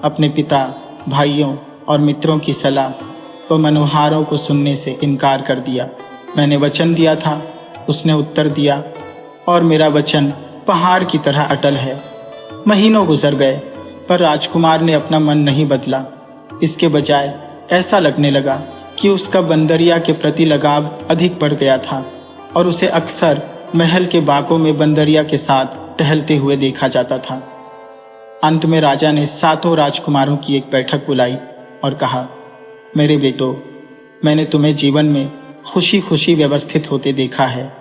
अपने पिता, भाइयों और मित्रों की सलाह व मनोहारों को सुनने से इनकार कर दिया। मैंने वचन दिया था, उसने उत्तर दिया, और मेरा वचन पहाड़ की तरह अटल है। महीनों गुजर गए पर राजकुमार ने अपना मन नहीं बदला। इसके बजाय ऐसा लगने लगा कि उसका बंदरिया के प्रति लगाव अधिक बढ़ गया था और उसे अक्सर महल के बागों में बंदरिया के साथ टहलते हुए देखा जाता था। अंत में राजा ने 7 राजकुमारों की एक बैठक बुलाई और कहा, मेरे बेटो, मैंने तुम्हें जीवन में खुशी खुशी व्यवस्थित होते देखा है।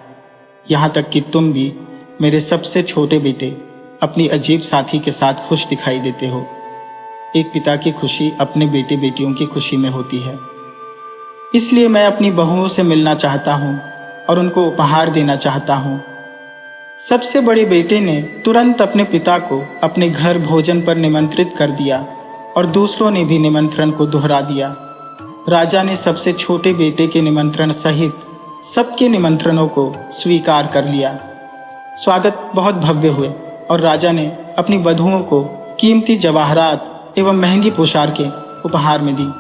यहाँ तक कि तुम भी, मेरे सबसे छोटे बेटे, अपनी अजीब साथी के साथ खुश दिखाई देते हो। एक पिता की खुशी अपने बेटे बेटियों की खुशी में होती है। इसलिए मैं अपनी बहुओं से मिलना चाहता हूँ और उनको उपहार देना चाहता हूँ। सबसे बड़े बेटे ने तुरंत अपने पिता को अपने घर भोजन पर निमंत्रित कर दिया और दूसरों ने भी निमंत्रण को दोहरा दिया। राजा ने सबसे छोटे बेटे के निमंत्रण सहित सबके निमंत्रणों को स्वीकार कर लिया। स्वागत बहुत भव्य हुए और राजा ने अपनी वधुओं को कीमती जवाहरात एवं महंगी पोशाकें उपहार में दी।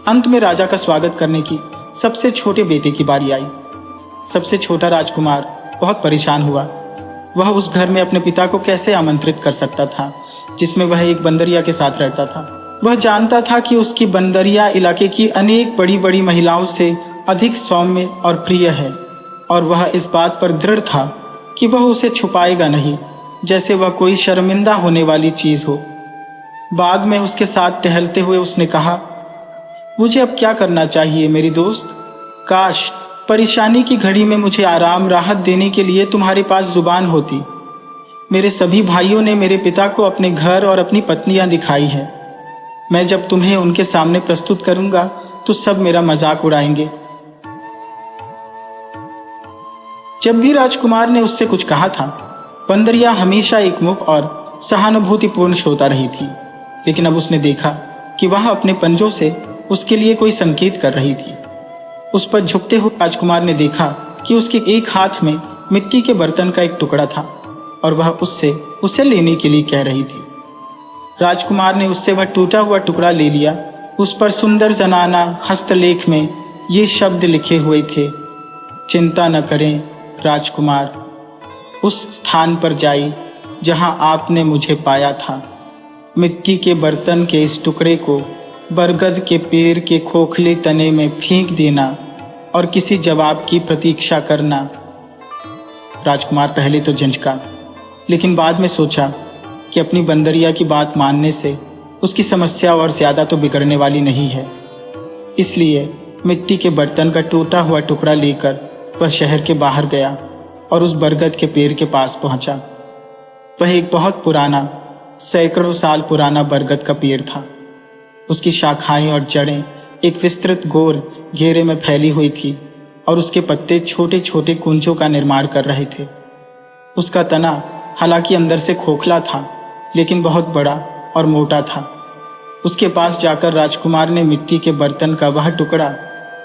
अंत में राजा का स्वागत करने की सबसे छोटे बेटे की बारी आई। सबसे छोटा राजकुमार बहुत परेशान हुआ। वह उस घर में अपने पिता को कैसे आमंत्रित कर सकता था जिसमें वह एक बंदरिया के साथ रहता था। वह जानता था कि उसकी बंदरिया इलाके की अनेक बड़ी बड़ी महिलाओं से अधिक सौम्य और प्रिय है, और वह इस बात पर दृढ़ था कि वह उसे छुपाएगा नहीं, जैसे वह कोई शर्मिंदा होने वाली चीज हो। बाग में उसके साथ टहलते हुए उसने कहा, मुझे अब क्या करना चाहिए मेरी दोस्त? काश परेशानी की घड़ी में मुझे आराम राहत देने के लिए तुम्हारे पास जुबान होती। मेरे सभी भाइयों ने मेरे पिता को अपने घर और अपनी पत्नियां दिखाई है। मैं जब तुम्हें उनके सामने प्रस्तुत करूंगा तो सब मेरा मजाक उड़ाएंगे। जब भी राजकुमार ने उससे कुछ कहा था, बंदरिया हमेशा एकमुख और सहानुभूतिपूर्ण श्रोता रही थी। लेकिन अब उसने देखा कि वह अपने पंजों से उसके लिए कोई संकेत कर रही थी। उस पर झुकते हुए राजकुमार ने देखा कि उसके एक हाथ में मिट्टी के बर्तन का एक टुकड़ा था और वह उससे उसे लेने के लिए कह रही थी। राजकुमार ने उससे वह टूटा हुआ टुकड़ा ले लिया। उस पर सुंदर जनाना हस्तलेख में ये शब्द लिखे हुए थे, चिंता न करें राजकुमार, उस स्थान पर जाइए जहां आपने मुझे पाया था। मिट्टी के बर्तन के इस टुकड़े को बरगद के पेड़ के खोखले तने में फेंक देना और किसी जवाब की प्रतीक्षा करना। राजकुमार पहले तो झंझका, लेकिन बाद में सोचा कि अपनी बंदरिया की बात मानने से उसकी समस्या और ज्यादा तो बिगड़ने वाली नहीं है। इसलिए मिट्टी के बर्तन का टूटा हुआ टुकड़ा लेकर वह शहर के बाहर गया और उस बरगद के पेड़ के पास पहुंचा। वह एक बहुत पुराना, सैकड़ों साल पुराना बरगद का पेड़ था। उसकी शाखाएं और जड़ें एक विस्तृत गोल घेरे में फैली हुई थी और उसके पत्ते छोटे छोटे कुंजों का निर्माण कर रहे थे। उसका तना हालांकि अंदर से खोखला था, लेकिन बहुत बड़ा और मोटा था। उसके पास जाकर राजकुमार ने मिट्टी के बर्तन का वह टुकड़ा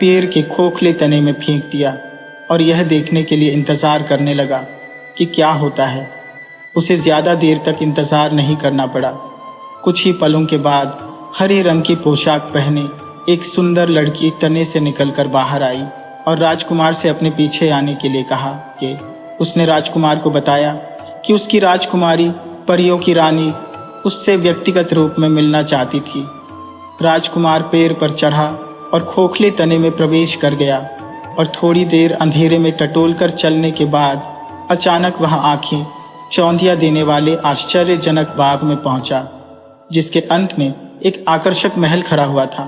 पेड़ के खोखले तने में फेंक दिया और यह देखने के लिए इंतजार करने लगा कि क्या होता है। उसे ज्यादा देर तक इंतजार नहीं करना पड़ा। कुछ ही पलों के बाद हरे रंग की पोशाक पहने एक सुंदर लड़की तने से निकलकर बाहर आई और राजकुमार से अपने पीछे आने के लिए कहा कि उसने राजकुमार को बताया कि उसकी राजकुमारी परियों की रानी उससे व्यक्तिगत रूप में मिलना चाहती थी। राजकुमार पेड़ पर चढ़ा और खोखले तने में प्रवेश कर गया और थोड़ी देर अंधेरे में टटोलकर चलने के बाद अचानक वह आंखें चौंधिया देने वाले आश्चर्यजनक बाग में पहुंचा, जिसके अंत में एक आकर्षक महल खड़ा हुआ था।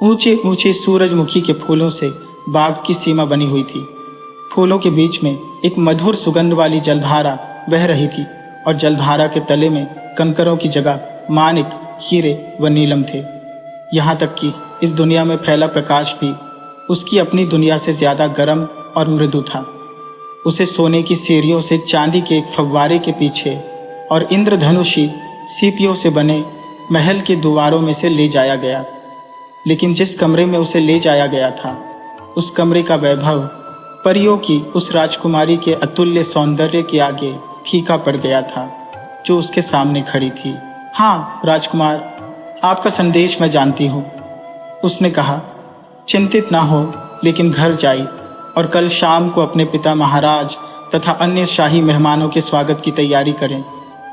ऊंचे ऊंचे सूरजमुखी के फूलों से बाग की सीमा बनी हुई थी। फूलों के बीच में एक मधुर सुगंध वाली जलधारा बह रही थी और जलधारा के तले में कंकरों की जगह माणिक, हीरे व नीलम थे। यहाँ तक कि इस दुनिया में फैला प्रकाश भी उसकी अपनी दुनिया से ज्यादा गर्म और मृदु था। उसे सोने की सीढ़ियों से चांदी के एक फव्वारे के पीछे और इंद्रधनुषी सीपियों से बने महल के द्वारों में से ले जाया गया। लेकिन जिस कमरे में उसे ले जाया गया था, उस कमरे का वैभव परियों की उस राजकुमारी के अतुल्य सौंदर्य के आगे फीका पड़ गया था जो उसके सामने खड़ी थी। हाँ राजकुमार, आपका संदेश मैं जानती हूँ, उसने कहा। चिंतित ना हो, लेकिन घर जाइए और कल शाम को अपने पिता महाराज तथा अन्य शाही मेहमानों के स्वागत की तैयारी करें।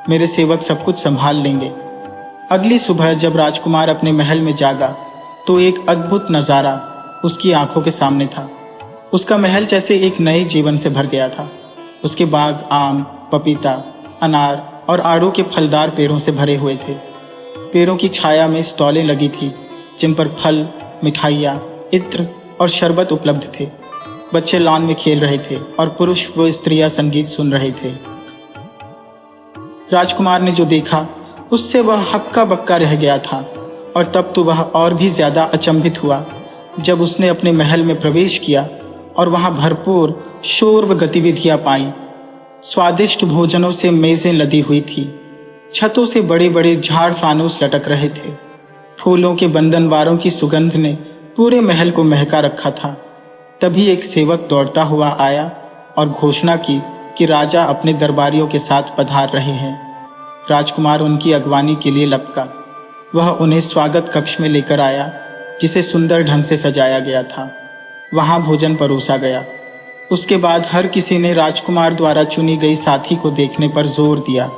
मेरे सेवक सब कुछ संभाल लेंगे। अगली सुबह जब राजकुमार अपने महल में जागा तो एक अद्भुत नज़ारा उसकी आंखों के सामने था। उसका महल जैसे एक नए जीवन से भर गया था। उसके बाग आम, पपीता, अनार और आड़ू के फलदार पेड़ों से भरे हुए थे। पेड़ों की छाया में स्टॉलें लगी थी जिन पर फल, मिठाइयाँ, इत्र और शरबत उपलब्ध थे। बच्चे लॉन में खेल रहे थे और पुरुष व स्त्रियां संगीत सुन रहे थे। राजकुमार ने जो देखा उससे वह हक्का बक्का रह गया था और तब तो वह और भी ज्यादा अचंभित हुआ जब उसने अपने महल में प्रवेश किया और वहां भरपूर शोर व गतिविधियां पाई। स्वादिष्ट भोजनों से मेजें लदी हुई थी। छतों से बड़े बड़े झाड़ फानूस लटक रहे थे। फूलों के बंधनवारों की सुगंध ने पूरे महल को महका रखा था। तभी एक सेवक दौड़ता हुआ आया और घोषणा की कि राजा अपने दरबारियों के साथ पधार रहे हैं। राजकुमार उनकी अगवानी के लिए लपका। वह उन्हें स्वागत कक्ष में लेकर आया जिसे सुंदर ढंग से सजाया गया था। वहां भोजन परोसा गया। उसके बाद हर किसी ने राजकुमार द्वारा चुनी गई साथी को देखने पर जोर दिया।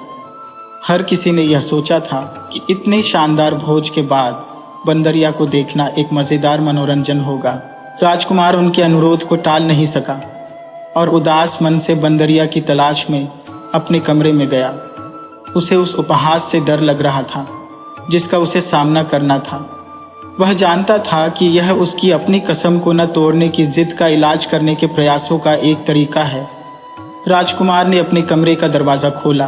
हर किसी ने यह सोचा था कि इतने शानदार भोज के बाद बंदरिया को देखना एक मजेदार मनोरंजन होगा। राजकुमार उनके अनुरोध को टाल नहीं सका और उदास मन से बंदरिया की तलाश में अपने कमरे में गया। उसे उस उपहास से डर लग रहा था जिसका उसे सामना करना था। वह जानता था कि यह उसकी अपनी कसम को न तोड़ने की जिद का इलाज करने के प्रयासों का एक तरीका है। राजकुमार ने अपने कमरे का दरवाजा खोला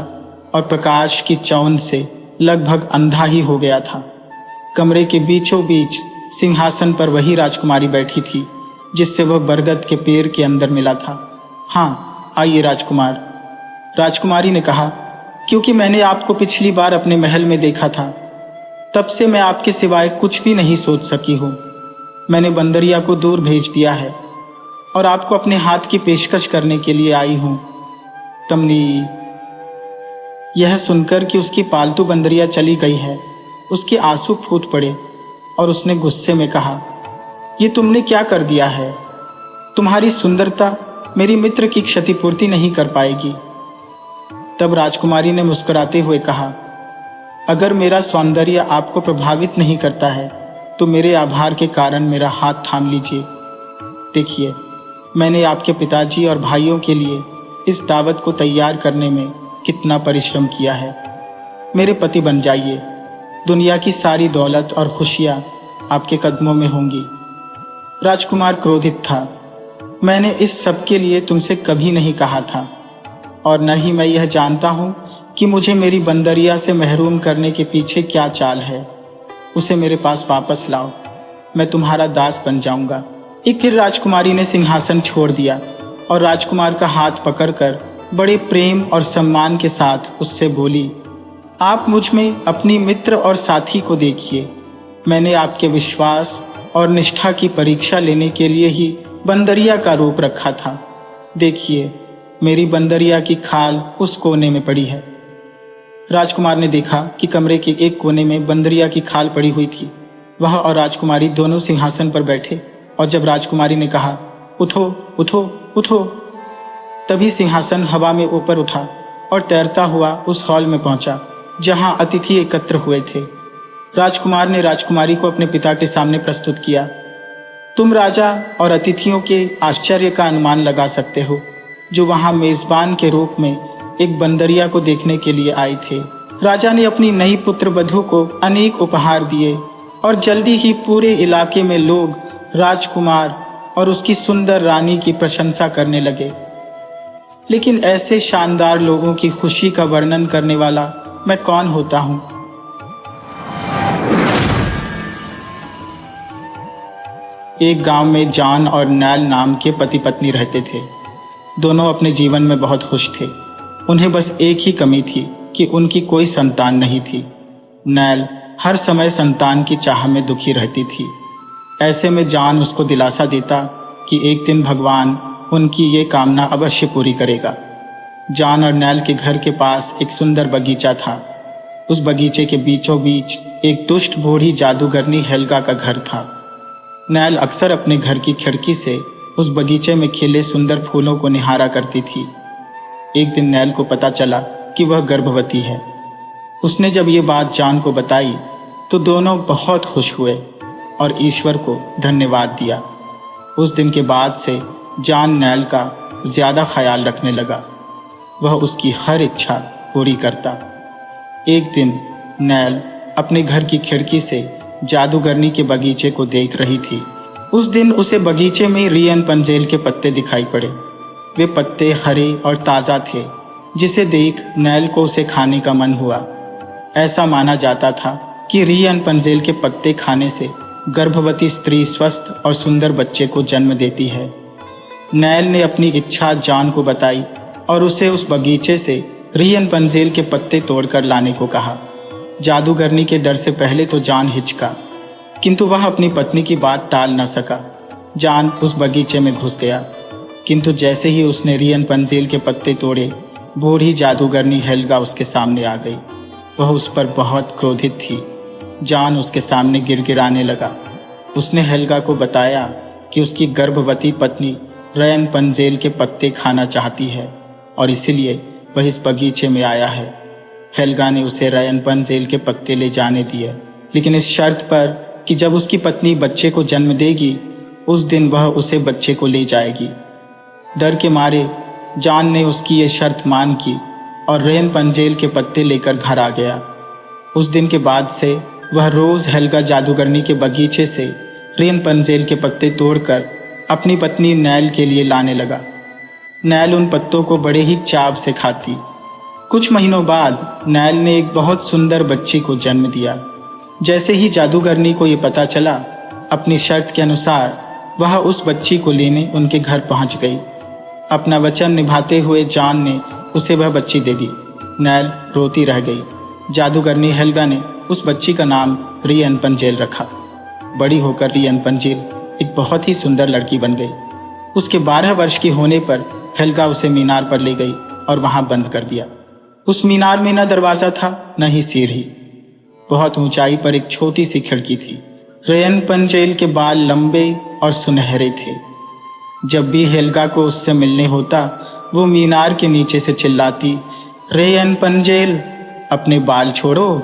और प्रकाश की चौंध से लगभग अंधा ही हो गया था। कमरे के बीचों बीच सिंहासन पर वही राजकुमारी बैठी थी जिससे वह बरगद के पेड़ के अंदर मिला था। हाँ, आइए राजकुमार, राजकुमारी ने कहा। क्योंकि मैंने आपको पिछली बार अपने महल में देखा था, तब से मैं आपके सिवाय कुछ भी नहीं सोच सकी हूँ। मैंने बंदरिया को दूर भेज दिया है और आपको अपने हाथ की पेशकश करने के लिए आई हूँ। तमनी। यह सुनकर कि उसकी पालतू बंदरिया चली गई है, उसके आंसू फूट पड़े और उसने गुस्से में कहा, ये तुमने क्या कर दिया है? तुम्हारी सुंदरता मेरी मित्र की क्षतिपूर्ति नहीं कर पाएगी। तब राजकुमारी ने मुस्कुराते हुए कहा, अगर मेरा सौंदर्य आपको प्रभावित नहीं करता है तो मेरे आभार के कारण मेरा हाथ थाम लीजिए। देखिए, मैंने आपके पिताजी और भाइयों के लिए इस दावत को तैयार करने में कितना परिश्रम किया है। मेरे पति बन जाइए। दुनिया की सारी दौलत और खुशियां आपके कदमों में होंगी। राजकुमार क्रोधित था। मैंने इस सब के लिए तुमसे कभी नहीं कहा था और न ही मैं यह जानता हूं कि मुझे मेरी बंदरिया से महरूम करने के पीछे क्या चाल है। उसे मेरे पास वापस लाओ, मैं तुम्हारा दास बन जाऊंगा। एक फिर राजकुमारी ने सिंहासन छोड़ दिया और राजकुमार का हाथ पकड़कर बड़े प्रेम और सम्मान के साथ उससे बोली, आप मुझ में अपनी मित्र और साथी को देखिए। मैंने आपके विश्वास और निष्ठा की परीक्षा लेने के लिए ही बंदरिया का रूप रखा था। देखिए, मेरी बंदरिया की खाल उस कोने में पड़ी है। राजकुमार ने देखा कि कमरे के एक कोने में बंदरिया की खाल पड़ी हुई थी। वह और राजकुमारी दोनों सिंहासन पर बैठे, और जब राजकुमारी ने कहा, उठो उठो उठो, तभी सिंहासन हवा में ऊपर उठा और तैरता हुआ उस हॉल में पहुंचा जहां अतिथि एकत्र हुए थे। राजकुमार ने राजकुमारी को अपने पिता के सामने प्रस्तुत किया। तुम राजा और अतिथियों के आश्चर्य का अनुमान लगा सकते हो, जो वहां मेजबान के रूप में एक बंदरिया को देखने के लिए आए थे। राजा ने अपनी नई पुत्र वधू को अनेक उपहार दिए और जल्दी ही पूरे इलाके में लोग राजकुमार और उसकी सुंदर रानी की प्रशंसा करने लगे। लेकिन ऐसे शानदार लोगों की खुशी का वर्णन करने वाला मैं कौन होता हूँ। एक गांव में जॉन और नैल नाम के पति पत्नी रहते थे। दोनों अपने जीवन में बहुत खुश थे। उन्हें बस एक ही कमी थी कि उनकी कोई संतान नहीं थी। नैल हर समय संतान की चाह में दुखी रहती थी। ऐसे में जॉन उसको दिलासा देता कि एक दिन भगवान उनकी ये कामना अवश्य पूरी करेगा। जॉन और नैल के घर के पास एक सुंदर बगीचा था। उस बगीचे के बीचों बीच एक दुष्ट बूढ़ी जादूगरनी हेल्गा का घर था। नैल अक्सर अपने घर की खिड़की से उस बगीचे में खिले सुंदर फूलों को निहारा करती थी। एक दिन नैल को पता चला कि वह गर्भवती है। उसने जब ये बात जॉन को बताई तो दोनों बहुत खुश हुए और ईश्वर को धन्यवाद दिया। उस दिन के बाद से जॉन नैल का ज्यादा ख्याल रखने लगा। वह उसकी हर इच्छा पूरी करता। एक दिन नैल अपने घर की खिड़की से जादूगरनी के बगीचे को देख रही थी। उस दिन उसे बगीचे में रियन पंजेल के पत्ते दिखाई पड़े। वे पत्ते हरे और ताज़ा थे, जिसे देख नैल को उसे खाने का मन हुआ। ऐसा माना जाता था कि रियन पंजेल के पत्ते खाने से गर्भवती स्त्री स्वस्थ और सुंदर बच्चे को जन्म देती है। नैल ने अपनी इच्छा जॉन को बताई और उसे उस बगीचे से रियन पंजेल के पत्ते तोड़कर लाने को कहा। जादूगरनी के डर से पहले तो जॉन हिचका, किंतु वह अपनी पत्नी की बात टाल न सका। जॉन उस बगीचे में घुस गया, किंतु जैसे ही उसने रियन पंजेल के पत्ते तोड़े, बूढ़ी जादूगरनी हेल्गा उसके सामने आ गई। वह उस पर बहुत क्रोधित थी। जॉन उसके सामने गिड़गिड़ाने लगा। उसने हेल्गा को बताया कि उसकी गर्भवती पत्नी रियन पंजेल के पत्ते खाना चाहती है और इसीलिए वह इस बगीचे में आया है। हेल्गा ने उसे रियन पंजेल के पत्ते ले जाने दिए, लेकिन इस शर्त पर कि जब उसकी पत्नी बच्चे को जन्म देगी, उस दिन वह उसे बच्चे को ले जाएगी। डर के मारे जॉन ने उसकी ये शर्त मान की और रियन पंजेल के पत्ते लेकर घर आ गया। उस दिन के बाद से वह रोज हेल्गा जादूगरनी के बगीचे से रियन पंजेल के पत्ते तोड़कर अपनी पत्नी नैल के लिए लाने लगा। नैल उन पत्तों को बड़े ही चाव से खाती। कुछ महीनों बाद नैल ने एक बहुत सुंदर बच्ची को जन्म दिया। जैसे ही जादूगरनी को ये पता चला, अपनी शर्त के अनुसार वह उस बच्ची को लेने उनके घर पहुंच गई। अपना वचन निभाते हुए जॉन ने उसे वह बच्ची दे दी। नैल रोती रह गई। जादूगरनी हेल्गा ने उस बच्ची का नाम रियन पंजेल रखा। बड़ी होकर रियन पंजेल एक बहुत ही सुंदर लड़की बन गई। उसके 12 वर्ष की होने पर हेल्गा उसे मीनार पर ले गई और वहां बंद कर दिया। उस मीनार में न दरवाजा था न ही सीढ़ी। बहुत ऊंचाई पर एक छोटी सी खिड़की थी। रियन पंजेल के बाल लंबे और सुनहरे थे। जब भी हेल्गा को उससे मिलने होता, वो मीनार के नीचे से चिल्लाती, रियन पंजेल अपने बाल छोड़ो।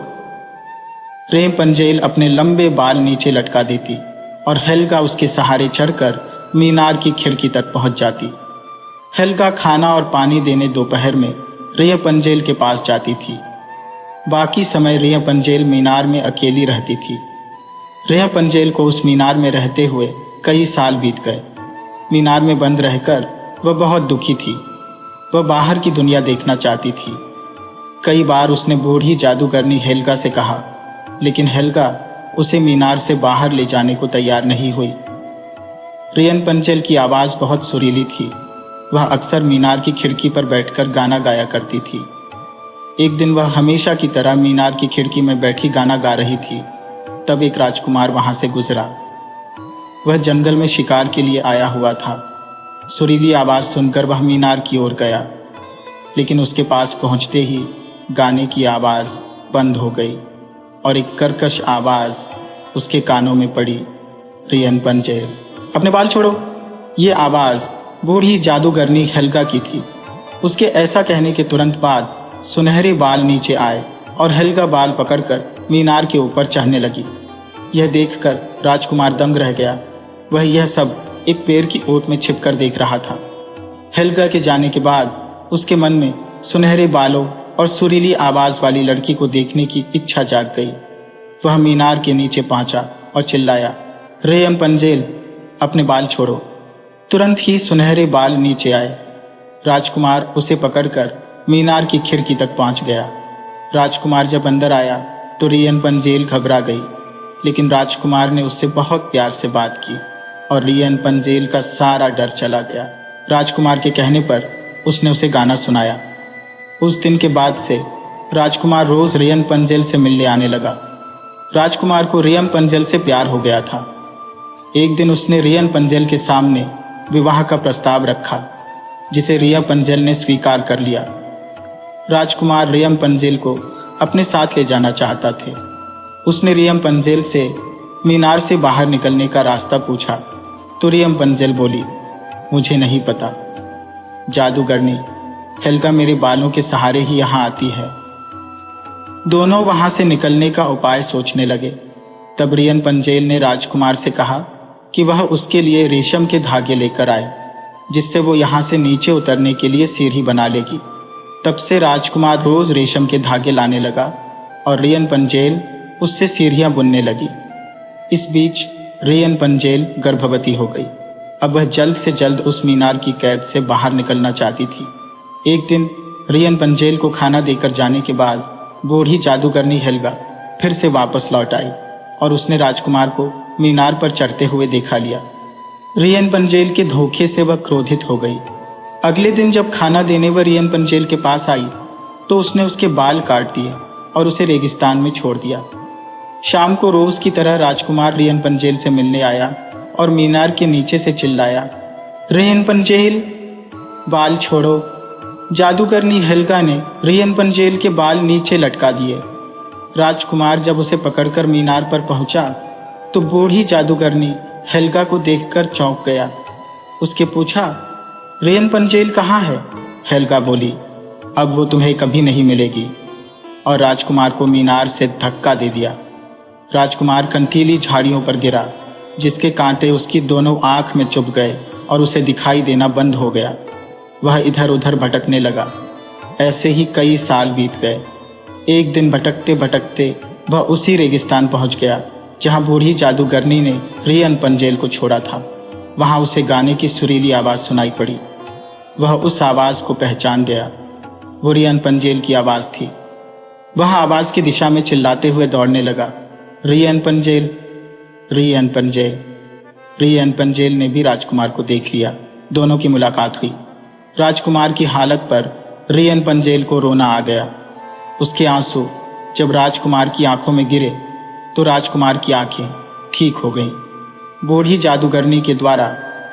रियन पंजेल अपने लंबे बाल नीचे लटका देती और हेल्गा उसके सहारे चढ़कर मीनार की खिड़की तक पहुंच जाती। हेल्गा खाना और पानी देने दोपहर में रियन पंजेल के पास जाती थी। बाकी समय रियन पंजेल मीनार में अकेली रहती थी। रियन पंजेल को उस मीनार में रहते हुए कई साल बीत गए। मीनार में बंद रहकर वह बहुत दुखी थी। वह बाहर की दुनिया देखना चाहती थी। कई बार उसने बूढ़ी जादूगरनी हेल्गा से कहा, लेकिन हेल्गा उसे मीनार से बाहर ले जाने को तैयार नहीं हुई। रियन पंजेल की आवाज़ बहुत सुरीली थी। वह अक्सर मीनार की खिड़की पर बैठकर गाना गाया करती थी। एक दिन वह हमेशा की तरह मीनार की खिड़की में बैठी गाना गा रही थी। तब एक राजकुमार वहां से गुजरा। वह जंगल में शिकार के लिए आया हुआ था। सुरीली आवाज़ सुनकर वह मीनार की ओर गया, लेकिन उसके पास पहुंचते ही गाने की आवाज़ बंद हो गई और एक कर्कश आवाज़ उसके कानों में पड़ी, रियन पंजेल, अपने बाल छोड़ो। ये आवाज़ बूढ़ी जादूगरनी हेल्गा की थी। उसके ऐसा कहने के तुरंत बाद सुनहरे बाल नीचे आए और हेल्गा बाल पकड़कर मीनार के ऊपर चढ़ने लगी। यह देखकर राजकुमार दंग रह गया। वह यह सब एक पेड़ की ओट में छिपकर देख रहा था। हेल्गा के जाने के बाद उसके मन में सुनहरे बालों और सुरीली आवाज़ वाली लड़की को देखने की इच्छा जाग गई। वह मीनार के नीचे पहुंचा और चिल्लाया, रियन पंजेल, अपने बाल छोड़ो। तुरंत ही सुनहरे बाल नीचे आए। राजकुमार उसे पकड़कर मीनार की खिड़की तक पहुंच गया। राजकुमार जब अंदर आया तो रियन पंजेल घबरा गई, लेकिन राजकुमार ने उससे बहुत प्यार से बात की और रियन पंजेल का सारा डर चला गया। राजकुमार के कहने पर उसने उसे गाना सुनाया। उस दिन के बाद से राजकुमार रोज रियन पंजेल से मिलने आने लगा। राजकुमार को रियन पंजेल से प्यार हो गया था। एक दिन उसने रियन पंजेल के सामने विवाह का प्रस्ताव रखा, जिसे रियन पंजेल ने स्वीकार कर लिया। राजकुमार रियन पंजेल को अपने साथ ले जाना चाहता थे। उसने रियन पंजेल से मीनार से बाहर निकलने का रास्ता पूछा तो रियन पंजेल बोली, मुझे नहीं पता। जादूगरनी हेल्गा मेरे बालों के सहारे ही यहाँ आती है। दोनों वहां से निकलने का उपाय सोचने लगे। तब रियन पंजेल ने राजकुमार से कहा कि वह उसके लिए रेशम के धागे लेकर आए, जिससे वो यहाँ से नीचे उतरने के लिए सीढ़ी बना लेगी। तब से राजकुमार रोज रेशम के धागे लाने लगा और रियन पंजेल उससे सीढ़ियां बुनने लगी। इस बीच रियन पंजेल गर्भवती हो गई। अब वह जल्द से जल्द उस मीनार की कैद से बाहर निकलना चाहती थी। एक दिन रियन पंजेल को खाना देकर जाने के बाद बूढ़ी जादूगरनी हेल्गा फिर से वापस लौट आई और उसने राजकुमार को मीनार पर चढ़ते हुए देखा लिया। रियन पंजेल के धोखे से वह क्रोधित हो गई। अगले दिन जब खाना देने वह रियन पंजेल के पास आई तो उसने उसके बाल काट दिए और उसे रेगिस्तान में छोड़ दिया। शाम को रोज की तरह राजकुमार रियन पंजेल से मिलने आया और मीनार के नीचे से चिल्लाया, रियन पंजेल, बाल छोड़ो। जादूगरनी हेल्गा ने रियन पंजेल के बाल नीचे लटका दिए। राजकुमार जब उसे पकड़कर मीनार पर पहुंचा तो बूढ़ी जादूगरनी हेल्गा को देखकर चौंक गया। उसके पूछा, रियन पंजेल कहाँ है? हेल्गा बोली, अब वो तुम्हें कभी नहीं मिलेगी, और राजकुमार को मीनार से धक्का दे दिया। राजकुमार कंटीली झाड़ियों पर गिरा, जिसके कांटे उसकी दोनों आंख में चुभ गए और उसे दिखाई देना बंद हो गया। वह इधर उधर भटकने लगा। ऐसे ही कई साल बीत गए। एक दिन भटकते भटकते वह उसी रेगिस्तान पहुंच गया जहां बूढ़ी जादूगरनी ने रियन पंजेल को छोड़ा था। वहां उसे गाने की सुरीली आवाज सुनाई पड़ी। वह उस आवाज को पहचान गया। वो रियन पंजेल की आवाज थी। वह आवाज की दिशा में चिल्लाते हुए दौड़ने लगा, रियन पंजेल, रियन पंजेल। रियन पंजेल ने भी राजकुमार को देख लिया। दोनों की मुलाकात हुई। राजकुमार की हालत पर रियन पंजेल को रोना आ गया। उसके आंसू जब राजकुमार की आंखों में गिरे तो राजकुमार की आंखें ठीक हो गईं। बूढ़ी जादूगरनी के द्वारा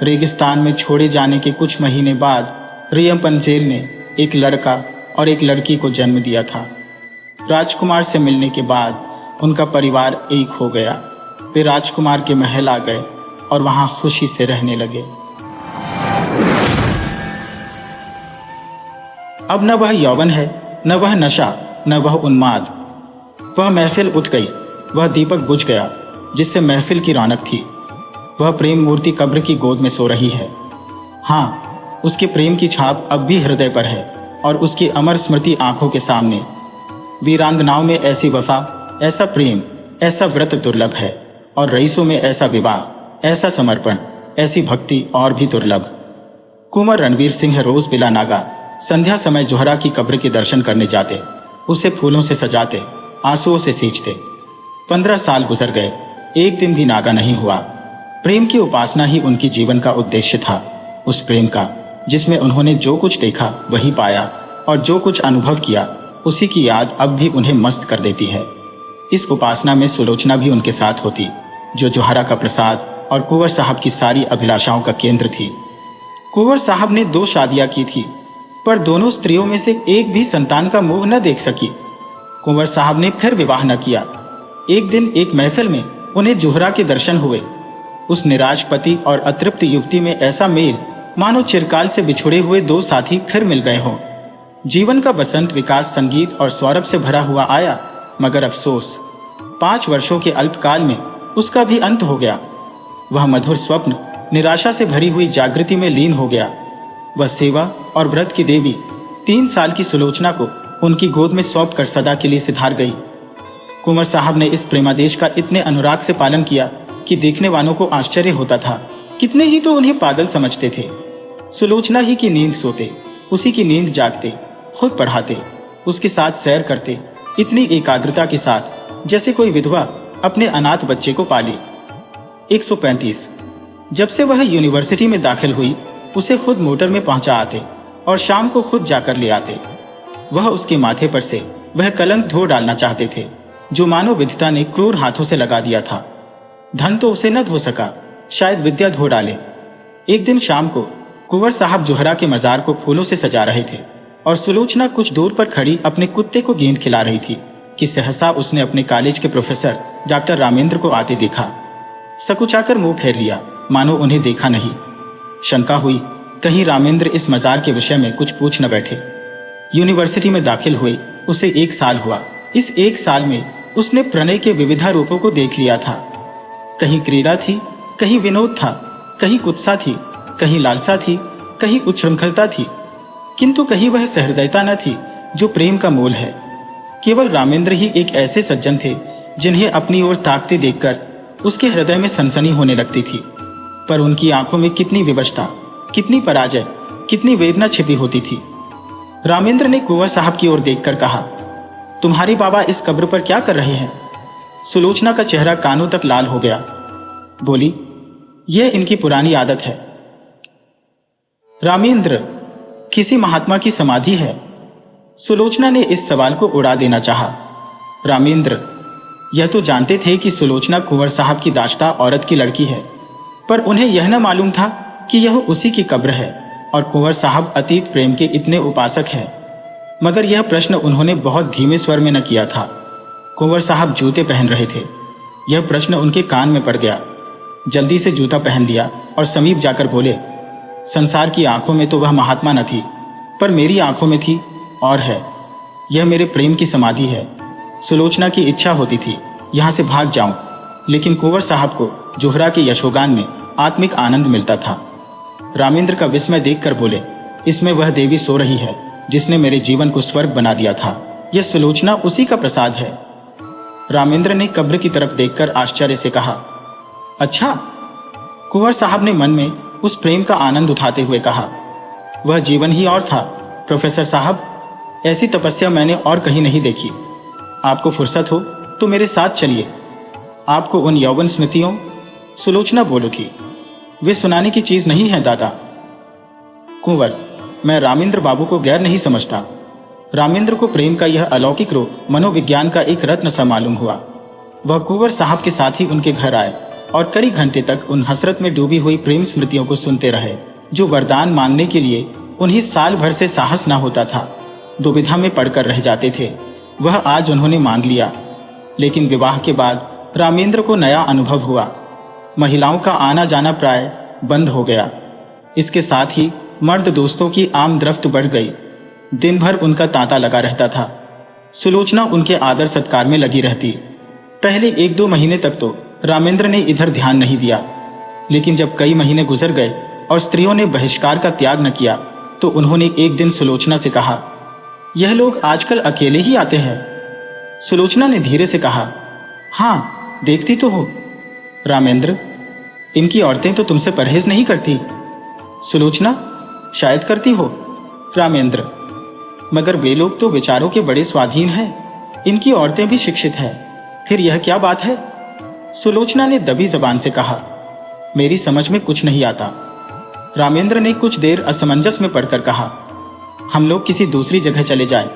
रेगिस्तान में छोड़े जाने के कुछ महीने बाद रियन पंजेल ने एक लड़का और एक लड़की को जन्म दिया था। राजकुमार से मिलने के बाद उनका परिवार एक हो गया। वे राजकुमार के महल आ गए और वहां खुशी से रहने लगे। अब न वह यौवन है, न वह नशा, न वह उन्माद। वह महफिल उठ गई। वह दीपक बुझ गया जिससे महफिल की रौनक थी। वह प्रेम मूर्ति कब्र की गोद में सो रही है। हाँ, उसके प्रेम की छाप अब भी हृदय पर है और उसकी अमर स्मृति आंखों के सामने। वीरांगनाओं में ऐसी वफा, ऐसा प्रेम, ऐसा व्रत दुर्लभ है, और रईसों में ऐसा विवाह, ऐसा समर्पण, ऐसी भक्ति और भी दुर्लभ। कुंवर रणवीर सिंह रोज बिला नागा संध्या समय जोहरा की कब्र के दर्शन करने जाते, उसे फूलों से सजाते, आंसुओं से सींचते। 15 साल गुजर गए, एक दिन भी नागा नहीं हुआ। प्रेम की उपासना ही उनकी जीवन का उद्देश्य था। उस प्रेम का जिसमें उन्होंने जो कुछ देखा वही पाया, और जो कुछ अनुभव किया उसी की याद अब भी उन्हें मस्त कर देती है। इस उपासना में सुलोचना भी उनके साथ होती, जो जोहरा का प्रसाद और कुंवर साहब की सारी अभिलाषाओं का केंद्र थी। कुंवर साहब ने 2 शादियां की थी। पर दोनों स्त्रियों में से एक भी संतान का मुंह न देख सकी। कुंवर साहब ने फिर विवाह न किया। एक दिन एक महफिल में उन्हें जोहरा के दर्शन हुए। उस निराश पति और अतृप्त युवती में ऐसा मेल मानो चिरकाल से बिछुड़े हुए दो साथी फिर मिल गए हों। जीवन का बसंत विकास, संगीत और सौरभ से भरा हुआ आया, मगर अफसोस 5 वर्षों के अल्पकाल में उसका भी अंत हो गया। वह मधुर स्वप्न निराशा से भरी हुई जागृति में लीन हो गया। वह सेवा और व्रत की देवी 3 साल की सुलोचना को उनकी गोद में सौंप कर सदा के लिए सिधार गई। कुंवर साहब ने इस प्रेमादेश का इतने अनुराग से पालन किया कि देखने वालों को आश्चर्य होता था। कितने ही तो उन्हें पागल समझते थे। सुलोचना ही की नींद सोते, उसी की नींद जागते, खुद पढ़ाते, उसके साथ सैर करते, इतनी एकाग्रता के साथ जैसे कोई विधवा अपने अनाथ बच्चे को पाले। 135। जब से वह यूनिवर्सिटी में दाखिल हुई, उसे खुद मोटर में पहुंचा आते और शाम को खुद जाकर ले आते। वह उसके माथे पर से वह कलंक धो डालना चाहते थे जो मानव विधिता ने क्रूर हाथों से लगा दिया था। धन तो उसे न धो सका, शायद विद्या धो डाले। एक दिन शाम को कुंवर साहब जोहरा के मजार को फूलों से सजा रहे थे और सुलोचना कुछ दूर पर खड़ी अपने कुत्ते को गेंद खिला रही थी कि सहसा उसने अपने कॉलेज के प्रोफेसर डॉक्टर रामेंद्र को आते देखा। सकुचाकर मुंह फेर लिया, मानो उन्हें देखा नहीं। शंका हुई कहीं रामेंद्र इस मजार के विषय में कुछ पूछ न बैठे। यूनिवर्सिटी में दाखिल हुए उसे 1 साल हुआ। इस 1 साल में उसने प्रणय के विविधा रूपों को देख लिया था। कहीं क्रीड़ा थी, कहीं विनोद था, कहीं कुत्सा थी, कहीं लालसा थी, कहीं उच्छृंखलता थी, किंतु कहीं वह सहृदयता न थी जो प्रेम का मूल है। केवल रामेंद्र ही एक ऐसे सज्जन थे जिन्हें अपनी ओर ताकते देखकर उसके हृदय में सनसनी होने लगती थी। पर उनकी आंखों में कितनी विवशता, कितनी पराजय, कितनी वेदना छिपी होती थी। रामेंद्र ने कुंवर साहब की ओर देखकर कहा, तुम्हारे बाबा इस कब्र पर क्या कर रहे हैं? सुलोचना का चेहरा कानों तक लाल हो गया। बोली, यह इनकी पुरानी आदत है। रामेंद्र, किसी महात्मा की समाधि है। सुलोचना ने इस सवाल को उड़ा देना चाहा। रामेंद्र यह तो जानते थे कि सुलोचना कुंवर साहब की दाश्ता औरत की लड़की है, पर उन्हें यह न मालूम था कि यह उसी की कब्र है और कुंवर साहब अतीत प्रेम के इतने उपासक हैं। मगर यह प्रश्न उन्होंने बहुत धीमे स्वर में न किया था। कुंवर साहब जूते पहन रहे थे। यह प्रश्न उनके कान में पड़ गया। जल्दी से जूता पहन लिया और समीप जाकर बोले, संसार की आंखों में तो वह महात्मा न थी, पर मेरी आंखों में थी और है। यह मेरे प्रेम की समाधि है। सुलोचना की इच्छा होती थी यहां से भाग जाऊं, लेकिन कुंवर साहब को जोहरा के यशोगान में आत्मिक आनंद मिलता था। रामेंद्र का विस्मय देखकर बोले, इसमें वह देवी सो रही है जिसने मेरे जीवन को स्वर्ग बना दिया था। यह सुलोचना उसी का प्रसाद है। रामेंद्र ने कब्र की तरफ देखकर आश्चर्य से कहा, अच्छा? कुंवर साहब ने मन में उस प्रेम का आनंद उठाते हुए कहा, वह जीवन ही और था प्रोफेसर साहब। ऐसी तपस्या मैंने और कहीं नहीं देखी। आपको फुर्सत हो तो मेरे साथ चलिए, आपको उन यौवन स्मृतियों। सुलोचना बोल उठी, वे सुनाने की चीज नहीं है दादा। कुंवर, मैं रामेंद्र बाबू को गैर नहीं समझता। रामेंद्र को प्रेम का यह अलौकिक रूप मनोविज्ञान का एक रत्न सा मालूम हुआ। वह कुंवर साहब के साथ ही उनके घर आए और कई घंटे तक उन हसरत में डूबी हुई प्रेम स्मृतियों को सुनते रहे, जो वरदान मानने के लिए उन्हें साल भर से साहस न होता था। दुविधा में पड़कर रह जाते थे। वह आज उन्होंने मान लिया। लेकिन विवाह के बाद रामेंद्र को नया अनुभव हुआ। महिलाओं का आना जाना प्राय बंद हो गया। इसके साथ ही मर्द दोस्तों की आमद्रफ्त बढ़ गई। दिन भर उनका तांता लगा रहता था। सुलोचना उनके आदर सत्कार में लगी रहती। पहले 1-2 महीने तक तो रामेंद्र ने इधर ध्यान नहीं दिया, लेकिन जब कई महीने गुजर गए और स्त्रियों ने बहिष्कार का त्याग न किया, तो उन्होंने एक दिन सुलोचना से कहा, यह लोग आजकल अकेले ही आते हैं। सुलोचना ने धीरे से कहा, हाँ, देखती तो हो। रामेंद्र, इनकी औरतें तो तुमसे परहेज नहीं करती। सुलोचना, शायद करती हो। रामेंद्र, मगर वे लोग तो विचारों के बड़े स्वाधीन हैं। इनकी औरतें भी शिक्षित हैं। फिर यह क्या बात है? सुलोचना ने दबी जबान से कहा, मेरी समझ में कुछ नहीं आता। रामेंद्र ने कुछ देर असमंजस में पड़कर कहा, हम लोग किसी दूसरी जगह चले जाएं,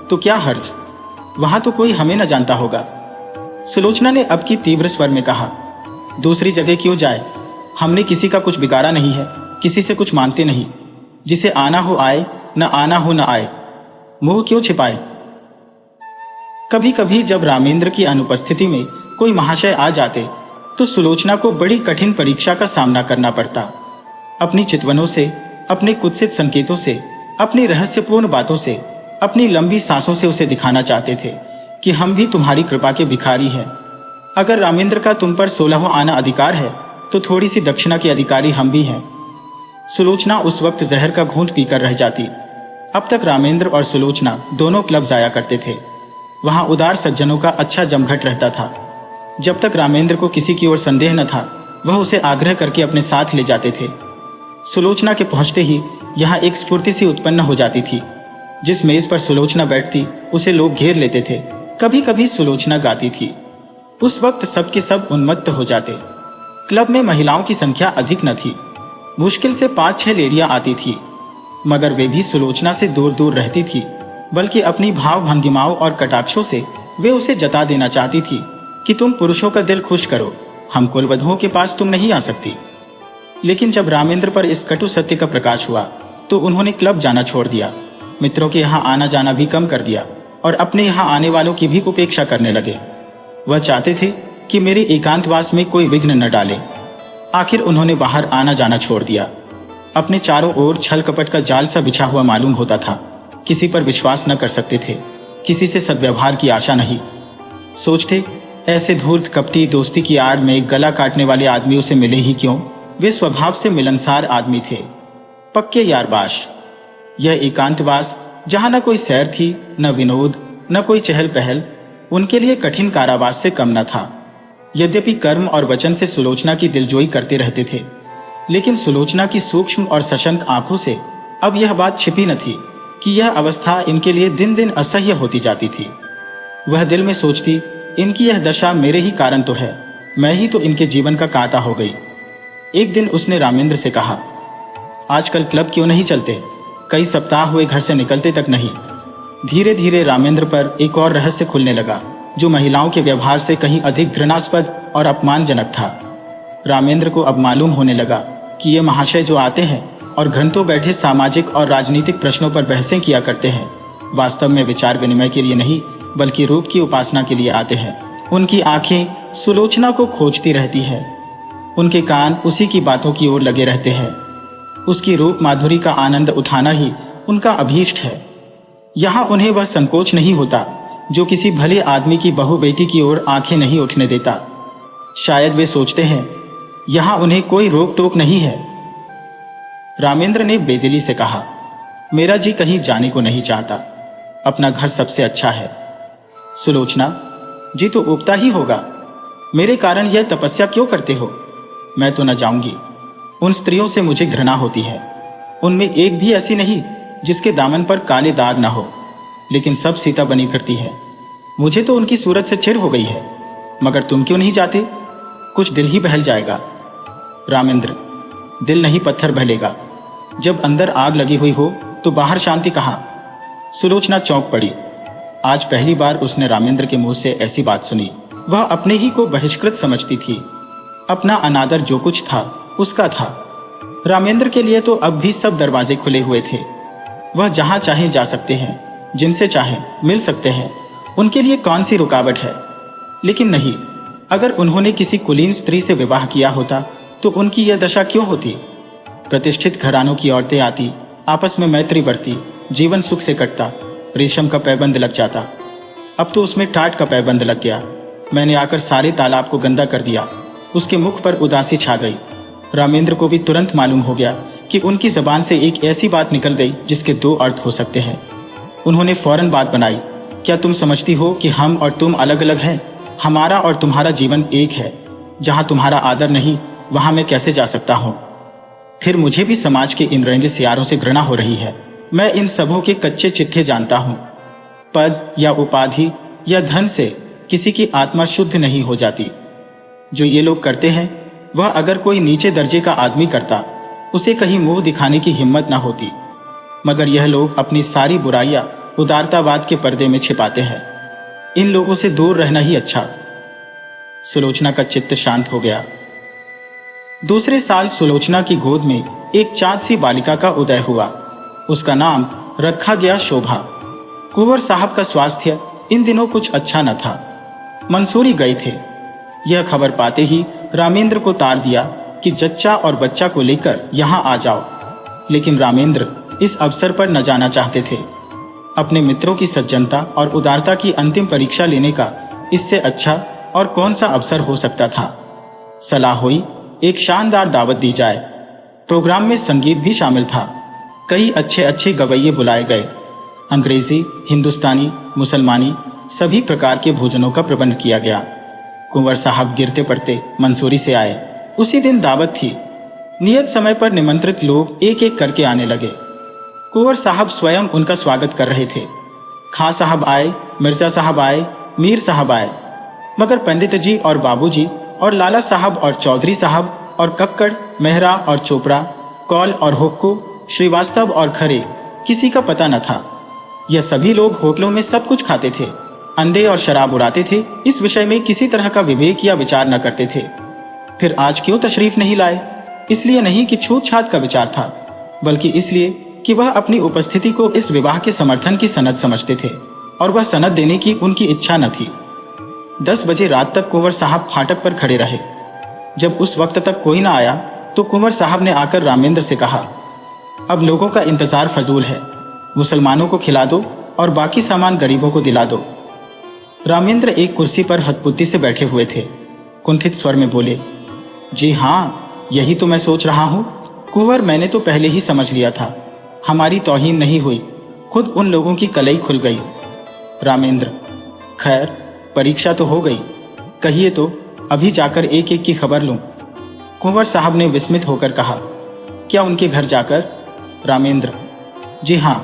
तो क्या हर्ज? वहां तो कोई हमें न जानता होगा। सुलोचना ने अब की तीव्र स्वर में कहा, दूसरी जगह क्यों जाए? हमने किसी का कुछ बिगाड़ा नहीं है, किसी से कुछ मांगते नहीं। जिसे आना हो आए, न आना हो न आए, मुंह क्यों छिपाए। कभी कभी जब रामेंद्र की अनुपस्थिति में कोई महाशय आ जाते तो सुलोचना को बड़ी कठिन परीक्षा का सामना करना पड़ता। अपनी चितवनों से, अपने कुत्सित संकेतों से, अपनी रहस्यपूर्ण बातों से, अपनी लंबी सांसों से उसे दिखाना चाहते थे कि हम भी तुम्हारी कृपा के भिखारी हैं। अगर रामेंद्र का तुम पर 16वां आना अधिकार है तो थोड़ी सी दक्षिणा के अधिकारी हम भी हैं। सुलोचना उस वक्त जहर का घूंट पीकर रह जाती। अब तक रामेंद्र और सुलोचना दोनों क्लब जाया करते थे। वहां उदार सज्जनों का अच्छा जमघट रहता था। जब तक रामेंद्र को किसी की ओर संदेह न था, वह उसे आग्रह करके अपने साथ ले जाते थे। सुलोचना के पहुंचते ही यहाँ एक स्फूर्ति सी उत्पन्न हो जाती थी। जिस मेज पर सुलोचना बैठती उसे लोग घेर लेते थे। कभी कभी सुलोचना गाती थी। उस वक्त सबके सब उन्मत्त हो जाते। क्लब में महिलाओं की संख्या अधिक न थी। मुश्किल से 5-6 लेडियां आती थी, मगर वे भी सुलोचना से दूर दूर रहती थी, बल्कि अपनी भाव भंगिमाओं और कटाक्षों से वे उसे जता देना चाहती थी कि तुम पुरुषों का दिल खुश करो, हम कुलवधुओं के पास तुम नहीं आ सकती। लेकिन जब रामेंद्र पर इस कटु सत्य का प्रकाश हुआ तो उन्होंने क्लब जाना छोड़ दिया, मित्रों के यहाँ आना जाना भी कम कर दिया और अपने यहाँ आने वालों की भी उपेक्षा करने लगे। वह चाहते थे कि मेरे एकांतवास में कोई विघ्न न डाले। आखिर उन्होंने बाहर आना जाना छोड़ दिया। अपने चारों ओर छल कपट का जाल सा बिछा हुआ मालूम होता था। किसी पर विश्वास न कर सकते थे, किसी से सद्व्यवहार की आशा नहीं। सोचते ऐसे धूर्त कपटी दोस्ती की आड़ में गला काटने वाले आदमियों से मिले ही क्यों। वे स्वभाव से मिलनसार आदमी थे, पक्के यारबाश। यह एकांतवास जहां न कोई सैर थी, न विनोद, न कोई चहल पहल, उनके लिए कठिन कारावास से कम न था। यद्यपि कर्म और वचन से सुलोचना की दिलजोई करते रहते थे, लेकिन सुलोचना की सूक्ष्म और सशंक आंखों से अब यह बात छिपी न थी कि यह अवस्था इनके लिए दिन दिन असह्य होती जाती थी। वह दिल में सोचती, इनकी यह दशा मेरे ही कारण तो है, मैं ही तो इनके जीवन का कांटा हो गई। एक दिन उसने रामेंद्र से कहा, आजकल क्लब क्यों नहीं चलते? कई सप्ताह हुए घर से निकलते तक नहीं। धीरे धीरे रामेंद्र पर एक और रहस्य खुलने लगा, जो महिलाओं के व्यवहार से कहीं अधिक घृणास्पद और अपमानजनक था। रामेंद्र को अब मालूम होने लगा कि ये महाशय जो आते हैं और घंटों बैठे सामाजिक और राजनीतिक प्रश्नों पर बहसें किया करते हैं, वास्तव में विचार विनिमय के लिए नहीं बल्कि रूप की उपासना के लिए आते हैं। उनकी आंखें सुलोचना को खोजती रहती है, उनके कान उसी की बातों की ओर लगे रहते हैं। उसकी रूप माधुरी का आनंद उठाना ही उनका अभीष्ट है। यहाँ उन्हें वह संकोच नहीं होता जो किसी भले आदमी की बहू बेटी की ओर आंखें नहीं उठने देता। शायद वे सोचते हैं यहाँ उन्हें कोई रोक टोक नहीं है। रामेंद्र ने बेदिली से कहा, मेरा जी कहीं जाने को नहीं चाहता, अपना घर सबसे अच्छा है। सुलोचना, जी तो उगता ही होगा, मेरे कारण यह तपस्या क्यों करते हो? मैं तो न जाऊंगी। उन स्त्रियों से मुझे घृणा होती है। उनमें एक भी ऐसी नहीं जिसके दामन पर काले दाग ना हो, लेकिन सब सीता बनी करती है। मुझे तो उनकी सूरत से चिढ़ हो गई है। मगर तुम क्यों नहीं जाते? कुछ दिल ही बहल जाएगा। रामेंद्र, दिल नहीं पत्थर बहलेगा। जब अंदर आग लगी हुई हो तो बाहर शांति कहाँ? सुलोचना चौंक पड़ी। आज पहली बार उसने रामेंद्र के मुंह से ऐसी बात सुनी। वह अपने ही को बहिष्कृत समझती थी। अपना अनादर जो कुछ था उसका था। रामेंद्र के लिए तो अब भी सब दरवाजे खुले हुए थे। वह जहां चाहे जा सकते हैं, जिनसे चाहे मिल सकते हैं। उनके लिए कौन सी रुकावट है? लेकिन नहीं, अगर उन्होंने किसी कुलीन स्त्री से विवाह किया होता तो उनकी यह दशा क्यों होती? प्रतिष्ठित घरानों की औरतें आती, आपस में मैत्री बढ़ती, जीवन सुख से कटता, रेशम का पैबंद लग जाता। अब तो उसमें टाट का पैबंद लग गया। मैंने आकर सारे तालाब को गंदा कर दिया। उसके मुख पर उदासी छा गई। रामेंद्र को भी तुरंत मालूम हो गया कि उनकी जबान से एक ऐसी बात निकल गई जिसके दो अर्थ हो सकते हैं। उन्होंने फौरन बात बनाई, क्या तुम समझती हो कि हम और तुम अलग अलग हैं? हमारा और तुम्हारा जीवन एक है। जहां तुम्हारा आदर नहीं वहां मैं कैसे जा सकता हूं? फिर मुझे भी समाज के इन रंगे सियारों से घृणा हो रही है। मैं इन सबों के कच्चे चिट्ठे जानता हूं। पद या उपाधि या धन से किसी की आत्मा शुद्ध नहीं हो जाती। जो ये लोग करते हैं वह अगर कोई नीचे दर्जे का आदमी करता उसे कहीं मुंह दिखाने की हिम्मत ना होती। मगर यह लोग अपनी सारी बुराइयां उदारतावाद के पर्दे में छिपाते हैं। इन लोगों से दूर रहना ही अच्छा। सुलोचना का चित्त शांत हो गया। दूसरे साल सुलोचना की गोद में एक चाँद सी बालिका का उदय हुआ। उसका नाम रखा गया शोभा। कुंवर साहब का स्वास्थ्य इन दिनों कुछ अच्छा न था। मंसूरी गए थे। यह खबर पाते ही रामेंद्र को तार दिया कि जच्चा और बच्चा को लेकर यहाँ आ जाओ। लेकिन रामेंद्र इस अवसर पर न जाना चाहते थे। अपने मित्रों की सज्जनता और उदारता की अंतिम परीक्षा लेने का इससे अच्छा और कौन सा अवसर हो सकता था। सलाह हुई एक शानदार दावत दी जाए। प्रोग्राम में संगीत भी शामिल था। कई अच्छे अच्छे गवैये बुलाए गए। अंग्रेजी, हिंदुस्तानी, मुसलमानी सभी प्रकार के भोजनों का प्रबंध किया गया। कुंवर साहब गिरते पड़ते मंसूरी से आए। उसी दिन दावत थी। नियत समय पर निमंत्रित लोग एक एक करके आने लगे। कुंवर साहब स्वयं उनका स्वागत कर रहे थे। खां साहब आए, मिर्जा साहब आए, मीर साहब आए, मगर पंडित जी और बाबूजी और लाला साहब और चौधरी साहब और कक्कड़, मेहरा और चोपड़ा, कौल और हुक्कू, श्रीवास्तव और खरे किसी का पता न था। यह सभी लोग होटलों में सब कुछ खाते थे, अंडे और शराब उड़ाते थे। इस विषय में किसी तरह का विवेक या विचार न करते थे। फिर आज क्यों तशरीफ नहीं लाए? इसलिए नहीं कि छूत छात का विचार था, बल्कि इसलिए कि वह अपनी उपस्थिति को इस विवाह के समर्थन की सनद समझते थे और वह सनद देने की उनकी इच्छा न थी। 10 बजे रात तक कुंवर साहब फाटक पर खड़े रहे। जब उस वक्त तक कोई न आया तो कुंवर साहब ने आकर रामेंद्र से कहा, अब लोगों का इंतजार फजूल है, मुसलमानों को खिला दो और बाकी सामान गरीबों को दिला दो। रामेंद्र एक कुर्सी पर हथपुत्ती से बैठे हुए थे। कुंठित स्वर में बोले, जी हाँ, यही तो मैं सोच रहा हूँ कुंवर, मैंने तो पहले ही समझ लिया था। हमारी तौहीन नहीं हुई, खुद उन लोगों की कलई खुल गई। रामेंद्र, खैर परीक्षा तो हो गई, कहिए तो अभी जाकर एक एक की खबर लूं। कुंवर साहब ने विस्मित होकर कहा, क्या उनके घर जाकर? रामेंद्र, जी हाँ,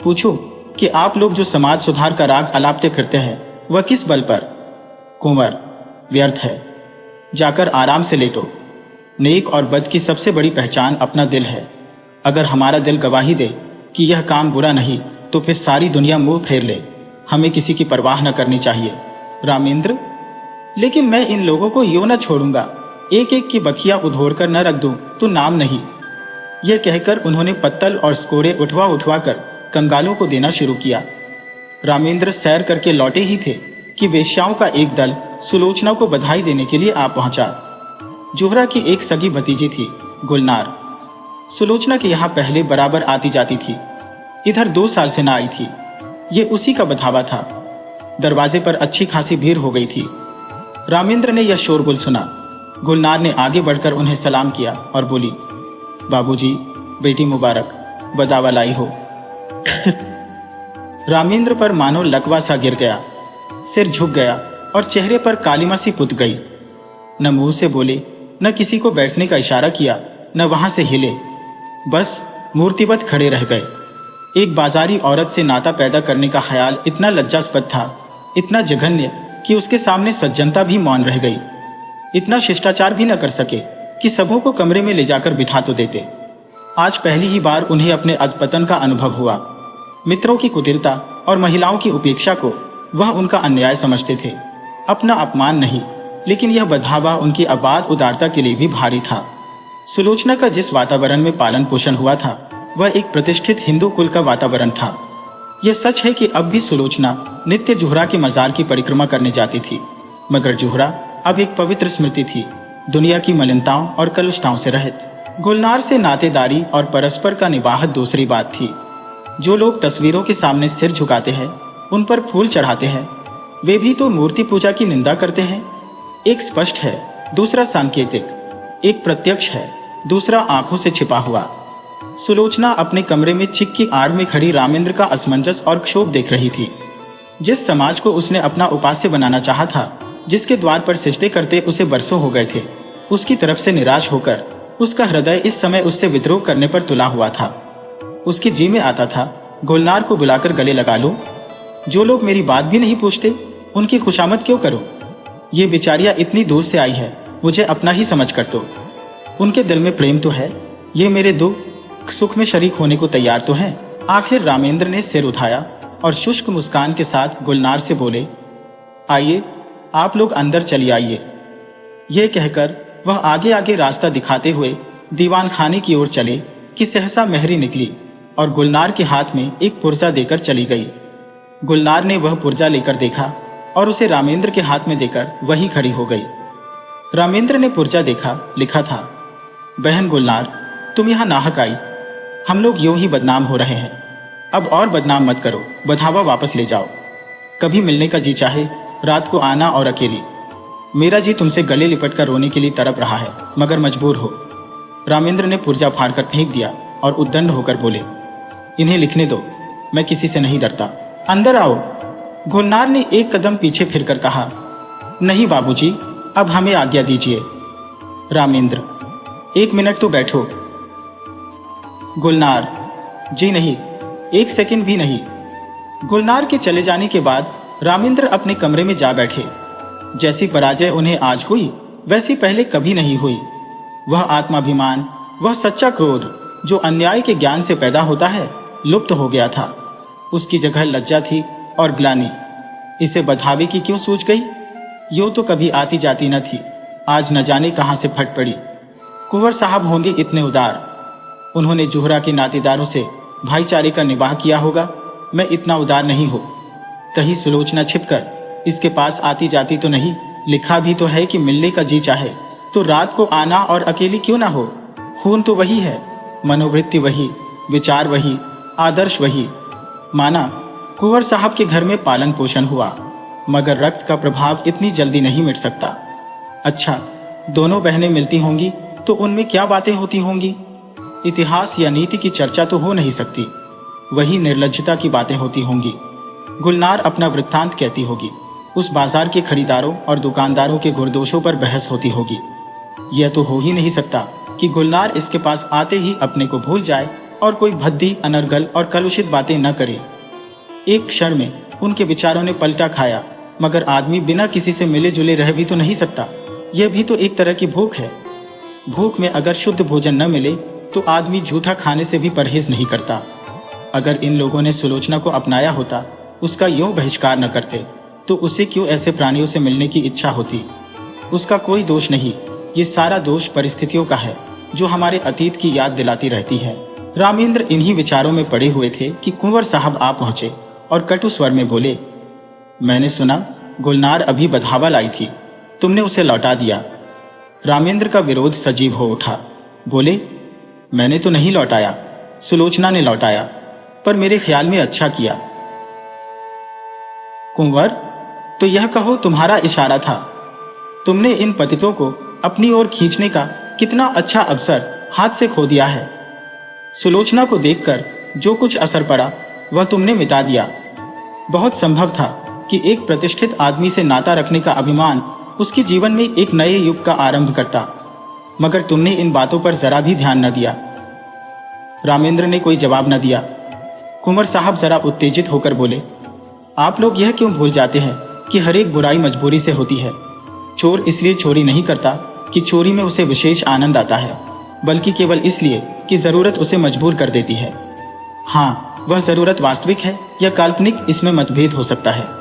पूछो कि आप लोग जो समाज सुधार का राग अलापते फिरते हैं वह किस बल पर? कुंवर, व्यर्थ है, जाकर आराम से लेटो। नेक और बद की सबसे बड़ी पहचान अपना दिल है। अगर हमारा दिल गवाही दे कि यह काम बुरा नहीं तो फिर सारी दुनिया मुंह फेर ले। हमें किसी की परवाह न करनी चाहिए। रामेंद्र, लेकिन मैं इन लोगों को यूं न छोड़ूंगा, एक एक की बखिया उधोड़ कर न रख दूं तो नाम नहीं। यह कहकर उन्होंने पत्तल और स्कोरे उठवा उठवा कर कंगालों को देना शुरू किया। रामेंद्र सैर करके लौटे ही थे कि वेश्याओं का एक दल सुलोचना को बधाई देने के लिए आ पहुंचा। जोहरा की एक सगी भतीजी थी, गुलनार। सुलोचना के यहाँ पहले बराबर आती जाती थी, इधर 2 साल से ना आई थी। ये उसी का बधावा था। दरवाजे पर अच्छी खासी भीड़ हो गई थी। रामेंद्र ने यह शोरगुल सुना। गुलनार ने आगे बढ़कर उन्हें सलाम किया और बोली, बाबूजी, बेटी मुबारक, बदावा लाई हो। रामेंद्र पर मानो लकवा सा गिर गया। सिर झुक गया और चेहरे पर कालिमा सी पुत गई। न मुंह से बोले, न किसी को बैठने का इशारा किया, न वहां से हिले। बस मूर्तिवत खड़े रह गए। एक बाजारी औरत से नाता पैदा करने का ख्याल इतना लज्जास्पद था, इतना जघन्य कि उसके सामने सज्जनता भी मौन रह गई। इतना शिष्टाचार भी न कर सके कि सबों को कमरे में ले जाकर बिठा तो देते। आज पहली ही बार उन्हें अपने अधपतन का अनुभव हुआ। मित्रों की कुटिलता और महिलाओं की उपेक्षा को वह उनका अन्याय समझते थे, अपना अपमान नहीं। लेकिन यह बधावा उनकी अबाध उदारता के लिए भी भारी था। सुलोचना का जिस वातावरण में पालन पोषण हुआ था वह एक प्रतिष्ठित हिंदू कुल का वातावरण था। यह सच है कि अब भी सुलोचना नित्य जोहरा के मजार की परिक्रमा करने जाती थी, मगर जोहरा अब एक पवित्र स्मृति थी, दुनिया की मलिनताओं और कलुषताओं से रहित। गुलनार से नातेदारी और परस्पर का निबाहत दूसरी बात थी। जो लोग तस्वीरों के सामने सिर झुकाते हैं, उन पर फूल चढ़ाते हैं, वे भी तो मूर्ति पूजा की निंदा करते हैं। एक स्पष्ट है, दूसरा सांकेतिक। एक प्रत्यक्ष है, दूसरा आंखों से छिपा हुआ। सुलोचना अपने कमरे में चिक की आड़ में खड़ी रामेंद्र का असमंजस और क्षोभ देख रही थी। जिस समाज को उसने अपना उपास्य बनाना चाहा था, जिसके द्वार पर सिजदे करते उसे बरसों हो गए थे, उसकी तरफ से निराश होकर उसका हृदय इस समय उससे विद्रोह करने पर तुला हुआ था। उसके जी में आता था, गुलनार को बुलाकर गले लगा लो। जो लोग मेरी बात भी नहीं पूछते, उनकी खुशामद क्यों करो? ये बेचारियां इतनी दूर से आई है, मुझे अपना ही समझ कर दो। उनके दिल में प्रेम तो है, ये मेरे दुख सुख में शरीक होने को तैयार तो हैं। आखिर रामेंद्र ने सिर उठाया और शुष्क मुस्कान के साथ गुलनार से बोले, आइए, आप लोग अंदर चलिए आइए। यह कहकर वह आगे आगे रास्ता दिखाते हुए दीवान खाने की ओर चले कि सहसा मेहरी निकली और गुलनार के हाथ में एक पुर्जा देकर चली गई। गुलनार ने वह पुर्जा लेकर देखा और उसे रामेंद्र के हाथ में देकर वहीं खड़ी हो गई। रामेंद्र ने पुर्जा देखा, लिखा था, बहन गुलनार, तुम यहाँ नाहक आई, हम लोग यूं ही बदनाम हो रहे हैं, अब और बदनाम मत करो, बधावा वापस ले जाओ। कभी मिलने का जी चाहे रात को आना और अकेली। मेरा जी तुमसे गले लिपट कर रोने के लिए तड़प रहा है, मगर मजबूर हो। रामेंद्र ने पुर्जा फाड़कर फेंक दिया और उद्दंड होकर बोले, इन्हें लिखने दो, मैं किसी से नहीं डरता, अंदर आओ। गुलनार ने एक कदम पीछे फिरकर कहा, नहीं बाबूजी, अब हमें आज्ञा दीजिए। रामेंद्र, एक मिनट तो बैठो। गुलनार, जी नहीं, एक सेकंड भी नहीं। गुलनार के चले जाने के बाद रामेंद्र अपने कमरे में जा बैठे। जैसी पराजय उन्हें आज हुई, वैसी पहले कभी नहीं हुई। वह आत्माभिमान, वह सच्चा क्रोध जो अन्याय के ज्ञान से पैदा होता है, लुप्त हो गया था। उसकी जगह लज्जा थी और ग्लानि। इसे बधावे की क्यों सूझ गई? यूं तो कभी आती जाती न थी, आज न जाने कहां से फट पड़ी। कुंवर साहब होंगे इतने उदार, उन्होंने जोहरा के नातेदारों से भाईचारे का निवाह किया होगा। मैं इतना उदार नहीं हो। कहीं सुलोचना छिपकर इसके पास आती जाती तो नहीं? लिखा भी तो है कि मिलने का जी चाहे तो रात को आना और अकेली क्यों ना हो। खून तो वही है, मनोवृत्ति वही, विचार वही, आदर्श वही। माना कुंवर साहब के घर में पालन पोषण हुआ, मगर रक्त का प्रभाव इतनी जल्दी नहीं मिट सकता। अच्छा, दोनों बहनें मिलती होंगी तो उनमें क्या बातें होती होंगी? इतिहास या नीति की चर्चा तो हो नहीं सकती, वही निर्लज्जता की बातें होती होंगी। गुलनार अपना वृत्तांत कहती होगी, उस बाजार के खरीदारों और दुकानदारों के गुरदोषों पर बहस होती होगी। यह तो हो ही नहीं सकता कि गुलनार इसके पास आते ही अपने को भूल जाए और कोई भद्दी, अनर्गल और कलुषित बातें न करे। एक क्षण में उनके विचारों ने पलटा खाया, मगर आदमी बिना किसी से मिले जुले रह भी तो नहीं सकता। यह भी तो एक तरह की भूख है। भूख में अगर शुद्ध भोजन न मिले तो आदमी झूठा खाने से भी परहेज नहीं करता। अगर इन लोगों ने सुलोचना को अपनाया होता, उसका यूं बहिष्कार न करते, तो उसे क्यों ऐसे प्राणियों से मिलने की इच्छा होती? उसका कोई दोष नहीं, ये सारा दोष परिस्थितियों का है जो हमारे अतीत की याद दिलाती रहती है। रामेंद्र इन्हीं विचारों में पड़े हुए थे कि कुंवर साहब आ पहुंचे और कटु स्वर में बोले, मैंने सुना गुलनार अभी बधावा लाई थी, तुमने उसे लौटा दिया। रामेंद्र का विरोध सजीव हो उठा। बोले, मैंने तो नहीं लौटाया, सुलोचना ने लौटाया, पर मेरे ख्याल में अच्छा किया। कुंवर, तो यह कहो तुम्हारा इशारा था। तुमने इन पतितों को अपनी ओर खींचने का कितना अच्छा अवसर हाथ से खो दिया है। सुलोचना को देखकर जो कुछ असर पड़ा वह तुमने मिटा दिया। बहुत संभव था कि एक प्रतिष्ठित आदमी से नाता रखने का अभिमान उसके जीवन में एक नए युग का आरंभ करता, मगर तुमने इन बातों पर जरा भी ध्यान न दिया। रामेंद्र ने कोई जवाब न दिया। कुंवर साहब जरा उत्तेजित होकर बोले, आप लोग यह क्यों भूल जाते हैं कि हर एक बुराई मजबूरी से होती है। चोर इसलिए चोरी नहीं करता कि चोरी में उसे विशेष आनंद आता है, बल्कि केवल इसलिए कि जरूरत उसे मजबूर कर देती है। हाँ, वह जरूरत वास्तविक है या काल्पनिक, इसमें मतभेद हो सकता है।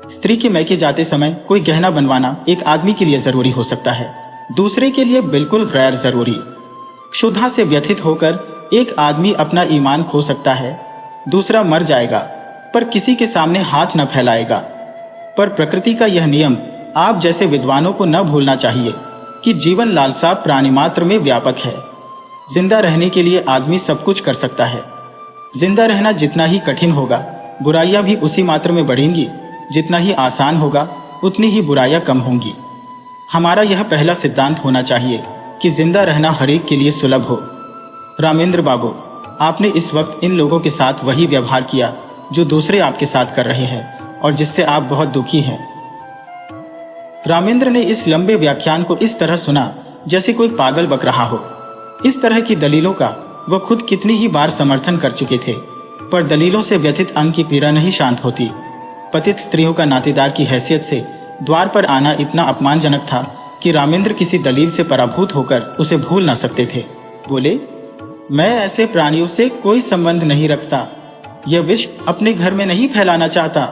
स्त्री के मैके जाते समय कोई गहना बनवाना एक आदमी के लिए जरूरी हो सकता है, दूसरे के लिए बिल्कुल गैर जरूरी। क्षुधा से व्यथित होकर एक आदमी अपना ईमान खो सकता है, दूसरा मर जाएगा पर किसी के सामने हाथ न फैलाएगा। पर प्रकृति का यह नियम आप जैसे विद्वानों को न भूलना चाहिए कि जीवन लालसा प्राणी मात्र में व्यापक है। जिंदा रहने के लिए आदमी सब कुछ कर सकता है। जिंदा रहना जितना ही कठिन होगा, बुराइयां भी उसी मात्र में बढ़ेंगी। जितना ही आसान होगा, उतनी ही बुराइयां कम होंगी। हमारा यह पहला सिद्धांत होना चाहिए कि जिंदा रहना हरेक के लिए सुलभ हो। रामेंद्र बाबू, आपने इस वक्त इन लोगों के साथ वही व्यवहार किया जो दूसरे आपके साथ कर रहे हैं और जिससे आप बहुत दुखी हैं। रामेंद्र ने इस लंबे व्याख्यान को इस तरह सुना जैसे कोई पागल बक रहा हो। इस तरह की दलीलों का वह खुद कितनी ही बार समर्थन कर चुके थे, पर दलीलों से व्यथित अंग की पीड़ा नहीं शांत होती। पतित स्त्रियों का नातेदार की हैसियत से द्वार पर आना इतना अपमानजनक था कि रामेंद्र किसी दलील से पराभूत होकर उसे भूल न सकते थे। बोले, मैं ऐसे प्राणियों से कोई संबंध नहीं रखता, यह विष अपने घर में नहीं फैलाना चाहता।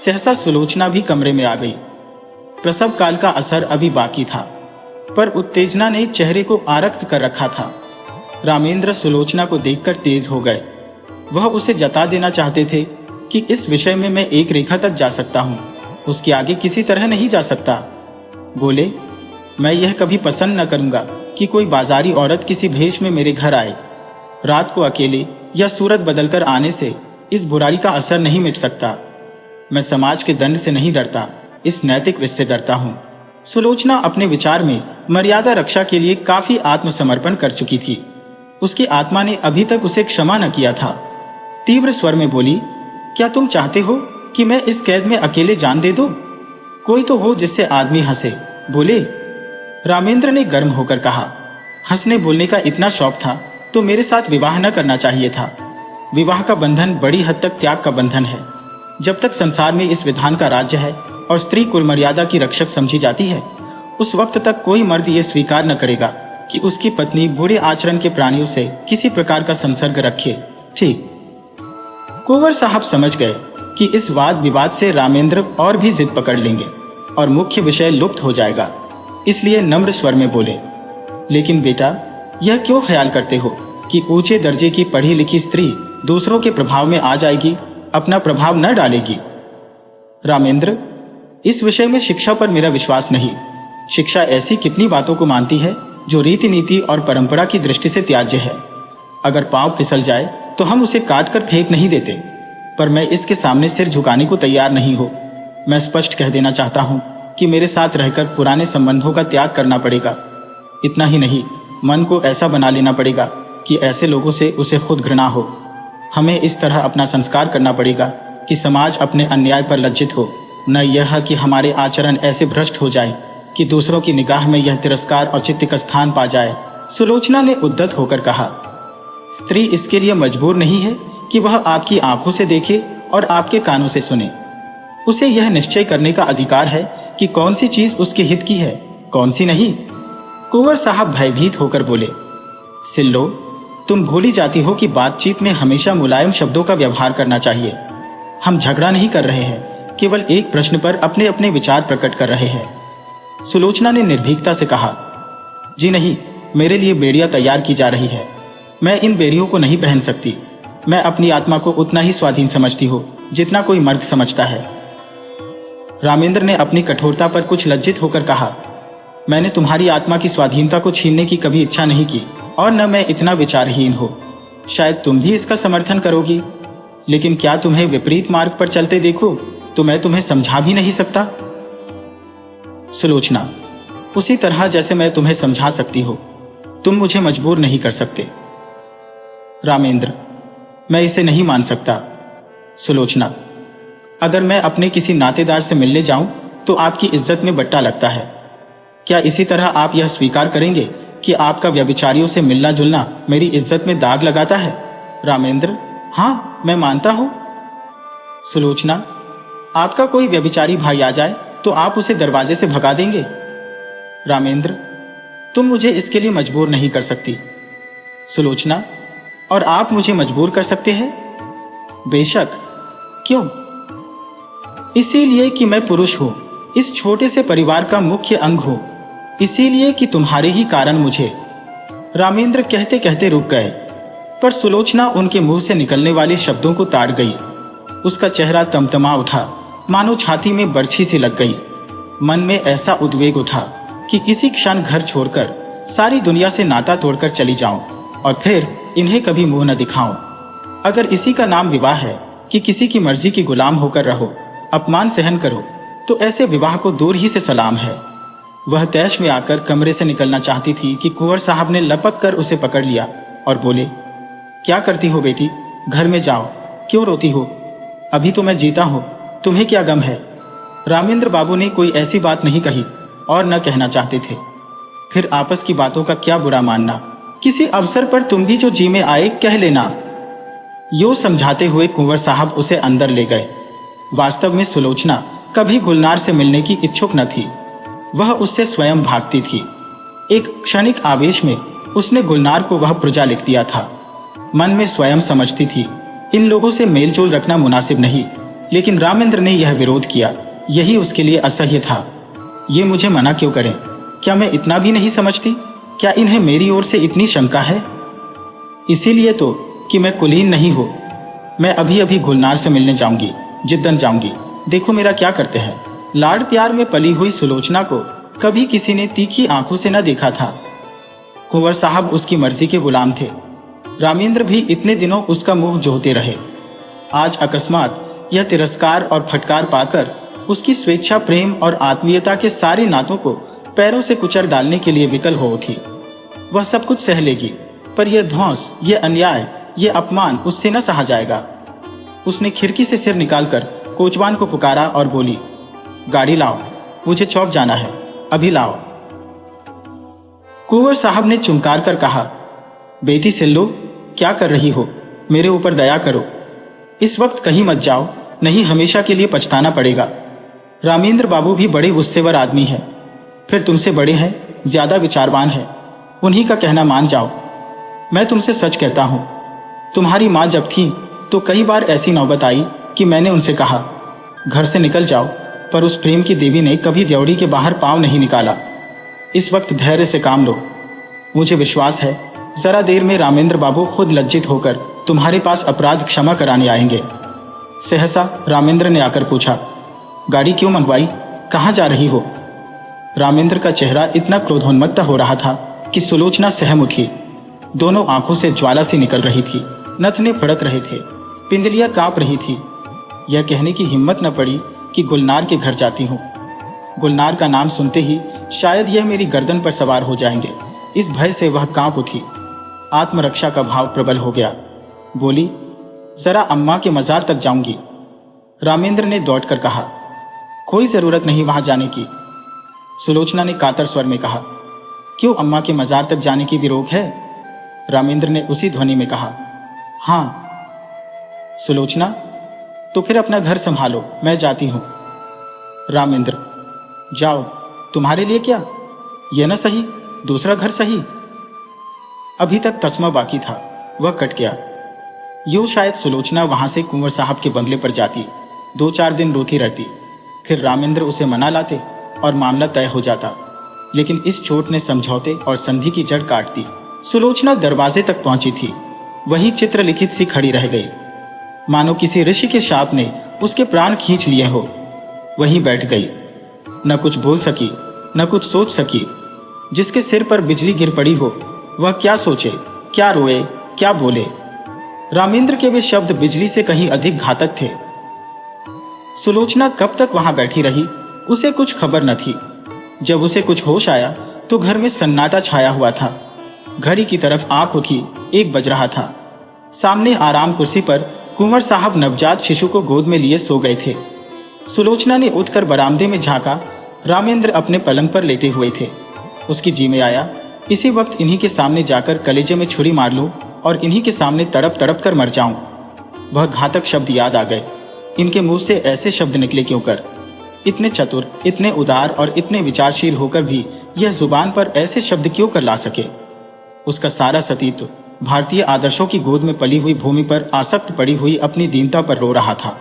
सहसा सुलोचना भी कमरे में आ गई। प्रसव काल का असर अभी बाकी था, पर उत्तेजना ने चेहरे को आरक्त कर रखा था। रामेंद्र सुलोचना को देखकर तेज हो गए। वह उसे जता देना चाहते थे कि इस विषय में मैं एक रेखा तक जा सकता हूँ, उसके आगे किसी तरह नहीं जा सकता। बोले, मैं यह कभी पसंद न करूंगा कि कोई बाजारी औरत किसी भेष में मेरे घर आए। रात को अकेले या सूरत बदलकर आने से इस बुराई का असर नहीं मिट सकता। मैं समाज के दंड से नहीं डरता, इस नैतिक विष से डरता हूँ। सुलोचना अपने विचार में मर्यादा रक्षा के लिए काफी आत्मसमर्पण कर चुकी थी। उसकी आत्मा ने अभी तक उसे क्षमा न किया था। तीव्र स्वर में बोली, क्या तुम चाहते हो कि मैं इस कैद में अकेले जान दे दूं? कोई तो हो जिससे आदमी हंसे। बोले, रामेंद्र ने गर्म होकर कहा, हंसने बोलने का इतना शौक था तो मेरे साथ विवाह न करना चाहिए था। विवाह का बंधन बड़ी हद तक त्याग का बंधन है। जब तक संसार में इस विधान का राज्य है और स्त्री कुल मर्यादा की रक्षक समझी जाती है, उस वक्त तक कोई मर्द ये स्वीकार न करेगा कि उसकी पत्नी बुरे आचरण के प्राणियों से किसी प्रकार का संसर्ग रखे। ठीक। कुंवर साहब समझ गए कि इस वाद विवाद से रामेंद्र और भी जिद पकड़ लेंगे और मुख्य विषय लुप्त हो जाएगा, इसलिए नम्र स्वर में बोले, लेकिन बेटा, यह क्यों ख्याल करते हो कि ऊंचे दर्जे की पढ़ी लिखी स्त्री दूसरों के प्रभाव में आ जाएगी, अपना प्रभाव न डालेगी? रामेंद्र, इस विषय में शिक्षा पर मेरा विश्वास नहीं। शिक्षा ऐसी कितनी बातों को मानती है जो रीति नीति और परंपरा की दृष्टि से त्याज्य है। अगर पांव फिसल जाए तो हम उसे काट कर फेंक नहीं देते, पर मैं इसके सामने सिर झुकाने को तैयार नहीं हूं। मैं स्पष्ट कह देना चाहता हूं कि मेरे साथ रहकर पुराने संबंधों का त्याग करना पड़ेगा। इतना ही नहीं, मन को ऐसा बना लेना पड़ेगा कि ऐसे लोगों से उसे खुद घृणा हो। हमें इस तरह अपना संस्कार करना पड़ेगा कि समाज अपने अन्याय पर लज्जित हो, न यह कि हमारे आचरण ऐसे भ्रष्ट हो जाए कि दूसरों की निगाह में यह तिरस्कार और चित्त का स्थान पा जाए। सुलोचना ने उद्दत होकर कहा, स्त्री इसके लिए मजबूर नहीं है कि वह आपकी आंखों से देखे और आपके कानों से सुने। उसे यह निश्चय करने का अधिकार है कि कौन सी चीज उसके हित की है, कौन सी नहीं। कुंवर साहब भयभीत होकर बोले, सिल्लो, तुम भूली जाती हो कि बातचीत में हमेशा मुलायम शब्दों का व्यवहार करना चाहिए। हम झगड़ा नहीं कर रहे हैं, केवल एक प्रश्न पर अपने अपने विचार प्रकट कर रहे हैं। सुलोचना ने निर्भीकता से कहा, जी नहीं, मेरे लिए बेड़ियां तैयार की जा रही है। मैं इन बेड़ियों को नहीं पहन सकती। मैं अपनी आत्मा को उतना ही स्वाधीन समझती हूँ जितना कोई मर्द समझता है। रामेंद्र ने अपनी कठोरता पर कुछ लज्जित होकर कहा, मैंने तुम्हारी आत्मा की स्वाधीनता को छीनने की कभी इच्छा नहीं की और न मैं इतना विचारहीन हो। शायद तुम भी इसका समर्थन करोगी, लेकिन क्या तुम्हें विपरीत मार्ग पर चलते देखो तो मैं तुम्हें समझा भी नहीं सकता। सुलोचना, उसी तरह जैसे मैं तुम्हें समझा सकती हो, तुम मुझे मजबूर नहीं कर सकते। रामेंद्र, मैं इसे नहीं मान सकता। सुलोचना, अगर मैं अपने किसी नातेदार से मिलने जाऊं तो आपकी इज्जत में बट्टा लगता है। क्या इसी तरह आप यह स्वीकार करेंगे कि आपका व्यभिचारियों से मिलना जुलना मेरी इज्जत में दाग लगाता है? रामेंद्र, हाँ, मैं मानता हूं। सुलोचना, आपका कोई व्यभिचारी भाई आ जाए तो आप उसे दरवाजे से भगा देंगे? रामेंद्र, तुम मुझे इसके लिए मजबूर नहीं कर सकती। सुलोचना, और आप मुझे मजबूर कर सकते हैं? बेशक। क्यों? इसीलिए कि मैं पुरुष हूं, इस छोटे से परिवार का मुख्य अंग हूं, इसीलिए कि तुम्हारे ही कारण मुझे। रामेंद्र कहते कहते रुक गए, पर सुलोचना उनके मुंह से निकलने वाले शब्दों को ताड़ गई। उसका चेहरा तमतमा उठा, मानो छाती में बर्छी सी लग गई। मन में ऐसा उद्वेग उठा कि किसी क्षण घर छोड़कर सारी दुनिया से नाता तोड़कर चली जाऊं और फिर इन्हें कभी मुंह न दिखाऊं। अगर इसी का नाम विवाह है कि किसी की मर्जी की गुलाम होकर रहो, अपमान सहन करो, तो ऐसे विवाह को दूर ही से सलाम है। वह तैश में आकर कमरे से निकलना चाहती थी कि कुंवर साहब ने लपक कर उसे पकड़ लिया और बोले, क्या करती हो बेटी, घर में जाओ, क्यों रोती हो? अभी तो मैं जीता हूं, तुम्हें क्या गम है? रामेंद्र बाबू ने कोई ऐसी बात नहीं कही और न कहना चाहते थे। फिर आपस की बातों का क्या बुरा मानना, किसी अवसर पर तुम भी जो जी में आए कह लेना। यो समझाते हुए कुंवर साहब उसे अंदर ले गए। वास्तव में सुलोचना कभी गुलनार से मिलने की इच्छुक न थी, वह उससे स्वयं भागती थी। एक क्षणिक आवेश में उसने गुलनार को वह प्रजा लिख दिया था। मन में स्वयं समझती थी, इन लोगों से मेलजोल रखना मुनासिब नहीं, लेकिन रामेंद्र ने यह विरोध किया, यही उसके लिए असह्य था। ये मुझे मना क्यों करें? क्या मैं इतना भी नहीं समझती? क्या इन्हें मेरी ओर से इतनी शंका है? इसीलिए तो कि मैं कुलीन नहीं हूँ। मैं अभी अभी गुलनार से मिलने जाऊंगी, जिद्दन जाऊंगी। देखो मेरा क्या करते हैं। लाड़ प्यार में पली हुई सुलोचना को कभी किसी ने तीखी आंखों से न देखा था। कुंवर साहब उसकी मर्जी के गुलाम थे। रामेंद्र भी इतने दिनों उसका मुंह जोहते रहे। आज अकस्मात यह तिरस्कार और फटकार पाकर उसकी स्वेच्छा, प्रेम और आत्मीयता के सारे नातों को पैरों से कुचल डालने के लिए विकल हो उठी। वह सब कुछ सह लेगी, पर यह ध्वंस, यह अन्याय, यह अपमान उससे न सहा जाएगा। उसने खिड़की से सिर निकालकर कोचवान को पुकारा और बोली, गाड़ी लाओ, मुझे चौक जाना है, अभी लाओ। कुंवर साहब ने चुमकार कर कहा, बेटी सिल्लो, क्या कर रही हो? मेरे ऊपर दया करो। इस वक्त कहीं मत जाओ, नहीं हमेशा के लिए पछताना पड़ेगा। रामेंद्र बाबू भी बड़े गुस्सेवर आदमी है, फिर तुमसे बड़े हैं, ज्यादा विचारवान है, उन्हीं का कहना मान जाओ। मैं तुमसे सच कहता हूं, तुम्हारी मां जब थी तो कई बार ऐसी नौबत आई कि मैंने उनसे कहा, घर से निकल जाओ, पर उस प्रेम की देवी ने कभी ड्योढ़ी के बाहर पांव नहीं निकाला। इस वक्त धैर्य से काम लो। मुझे विश्वास है जरा देर में रामेंद्र बाबू खुद लज्जित होकर तुम्हारे पास अपराध क्षमा कराने आएंगे। सहसा रामेंद्र ने आकर पूछा, गाड़ी क्यों मंगवाई, कहाँ जा रही हो? रामेंद्र का चेहरा इतना क्रोधोन्मत्त हो रहा था कि सुलोचना सहम उठी। दोनों आंखों से ज्वाला सी निकल रही थी, नथने फड़क रहे थे, पिंडलियां कांप रही थी। यह कहने की हिम्मत न पड़ी कि गुलनार के घर जाती हूँ। गुलनार का नाम सुनते ही शायद यह मेरी गर्दन पर सवार हो जाएंगे। इस भय से वह कांप उठी। आत्मरक्षा का भाव प्रबल हो गया। बोली, जरा अम्मा के मजार तक जाऊंगी। रामेंद्र ने दौड़कर कहा, कोई जरूरत नहीं वहां जाने की। सुलोचना ने कातर स्वर में कहा, क्यों, अम्मा के मजार तक जाने की भी रोक है? रामेंद्र ने उसी ध्वनि में कहा, हाँ। सुलोचना, तो फिर अपना घर संभालो, मैं जाती हूं। रामेंद्र, जाओ, तुम्हारे लिए क्या, यह न सही, दूसरा घर सही। अभी तक तस्मा बाकी था, वह कट गया। यूं शायद सुलोचना वहां से कुंवर साहब के बंगले पर जाती, 2-4 दिन रोती रहती, फिर रामेंद्र उसे मना लाते और मामला तय हो जाता। लेकिन इस चोट ने समझौते और संधि की जड़ काट दी। सुलोचना दरवाजे तक पहुंची थी, वही चित्रलिखित सी खड़ी रह गई, मानो किसी ऋषि के शाप ने उसके प्राण खींच लिए हो। वहीं बैठ गई, न कुछ बोल सकी, न कुछ सोच सकी। जिसके सिर पर बिजली गिर पड़ी हो, वह क्या सोचे, क्या रोए, क्या बोले? रामेंद्र के वे शब्द बिजली से कहीं अधिक घातक थे। सुलोचना कब तक वहां बैठी रही, उसे कुछ खबर न थी। जब उसे कुछ होश आया तो घर में सन्नाटा छाया हुआ था। घड़ी की तरफ आंख उठी, 1 बज रहा था। सामने आराम कुर्सी पर कुंवर साहब नवजात शिशु को गोद में लिए सो गए थे। सुलोचना ने उठकर बरामदे में झांका। रामेंद्र अपने पलंग पर लेटे हुए थे। उसकी जी में आया, इसी वक्त इन्हीं के सामने जाकर कलेजे में छुरी मार लूं और इन्हीं के सामने तड़प तड़प कर मर जाऊं। वह घातक शब्द याद आ गए। इनके मुंह से ऐसे शब्द निकले क्यों कर? इतने चतुर, इतने उदार और इतने विचारशील होकर भी यह जुबान पर ऐसे शब्द क्यों कर ला सके? उसका सारा सतीत्व भारतीय आदर्शों की गोद में पली हुई भूमि पर आसक्त पड़ी हुई अपनी दीनता पर रो रहा था।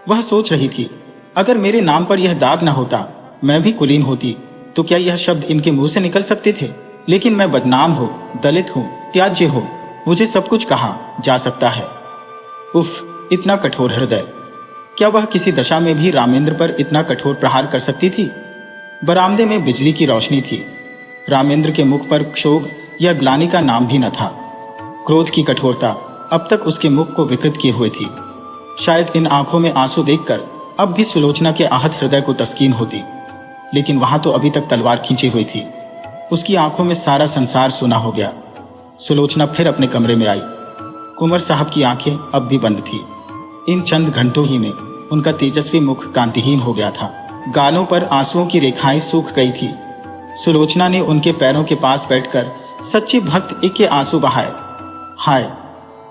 वह सोच रही थी, अगर मेरे नाम पर यह दाग न होता, मैं भी कुलीन होती, तो क्या यह शब्द इनके मुंह से निकल सकते थे? लेकिन मैं बदनाम हूं, दलित हूं, त्याज्य हूं, मुझे सब कुछ कहा जा सकता है। उफ, इतना कठोर हृदय! क्या वह किसी दशा में भी रामेंद्र पर इतना कठोर प्रहार कर सकती थी? बरामदे में बिजली की रोशनी थी। रामेंद्र के मुख पर क्षोभ या ग्लानि का नाम भी न था। क्रोध की कठोरता अब तक उसके मुख को विकृत किए हुए थी। शायद इन आंखों में आंसू देखकर अब भी सुलोचना के आहत हृदय को तस्कीन होती, लेकिन वहां तो अभी तक तलवार खींची हुई थी। उसकी आंखों में सारा संसार सुना हो गया। सुलोचना फिर अपने कमरे में आई। कुंवर साहब की आंखें अब भी बंद थी। इन चंद घंटों ही में उनका तेजस्वी मुख कांतिहीन हो गया था। गालों पर आंसुओं की रेखाएं सूख गई थी। सुलोचना ने उनके पैरों के पास बैठकर सच्ची भक्त के आंसू बहाए। हाय,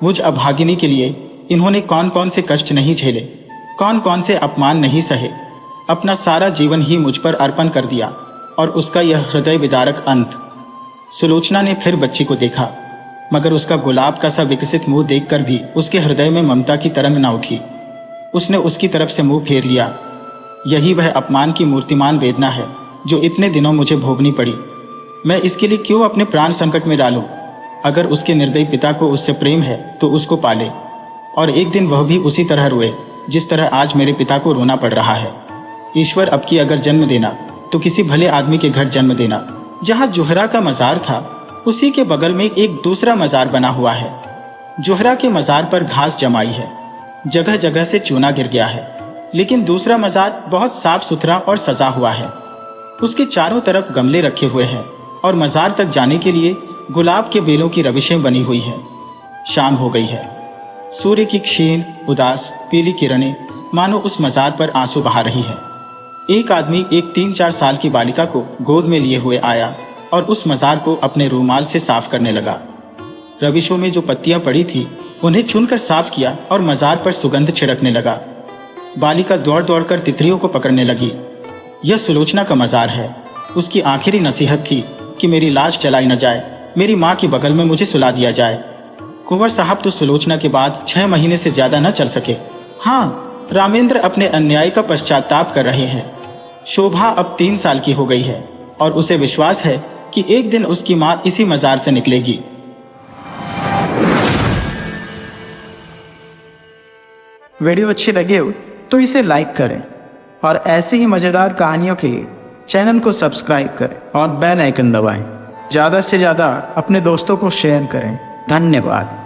मुझ अभागिनी के लिए इन्होंने कौन कौन से कष्ट नहीं झेले, कौन कौन से अपमान नहीं सहे। अपना सारा जीवन ही मुझ पर अर्पण कर दिया, और उसका यह हृदय विदारक अंत। सुलोचना ने फिर बच्ची को देखा, मगर उसका गुलाब का सा विकसित मुंह देखकर भी उसके हृदय में ममता की तरंग न उठी। उसने उसकी तरफ से मुंह फेर लिया। यही वह अपमान की मूर्तिमान वेदना है जो इतने दिनों मुझे भोगनी पड़ी। मैं इसके लिए क्यों अपने प्राण संकट में डालूं? अगर उसके निर्दयी पिता को उससे प्रेम है तो उसको पाले, और एक दिन वह भी उसी तरह रोए जिस तरह आज मेरे पिता को रोना पड़ रहा है। ईश्वर, अब की अगर जन्म देना तो किसी भले आदमी के घर जन्म देना। जहाँ जोहरा का मजार था उसी के बगल में एक दूसरा मजार बना हुआ है। जोहरा के मजार पर घास जमाई है, जगह जगह से चूना गिर गया है, लेकिन दूसरा मजार बहुत साफ सुथरा और सजा हुआ है। उसके चारों तरफ गमले रखे हुए हैं और मजार तक जाने के लिए गुलाब के बेलों की रविशें बनी हुई है। शाम हो गई है। सूर्य की क्षीण उदास पीली किरणें मानो उस मजार पर आंसू बहा रही है। एक आदमी एक 3-4 साल की बालिका को गोद में लिए हुए आया और उस मजार को अपने रूमाल से साफ करने लगा। रविशों में जो पत्तियां पड़ी थी उन्हें चुनकर साफ किया और मजार पर सुगंध छिड़कने लगा। बालिका दौड़ दौड़कर तितलियों को पकड़ने लगी। यह सुलोचना का मजार है। उसकी आखिरी नसीहत थी कि मेरी लाश जलाई न जाए, मेरी माँ के बगल में मुझे सुला दिया जाए। कुंवर साहब तो सुलोचना के बाद 6 महीने से ज्यादा न चल सके। हाँ, रामेंद्र अपने अन्याय का पश्चाताप कर रहे हैं। शोभा अब 3 साल की हो गई है और उसे विश्वास है कि एक दिन उसकी माँ इसी मजार से निकलेगी। वीडियो अच्छी लगे हो तो इसे लाइक करें और ऐसी ही मज़ेदार कहानियों के लिए चैनल को सब्सक्राइब करें और बेल आइकन दबाएं। ज़्यादा से ज़्यादा अपने दोस्तों को शेयर करें। धन्यवाद।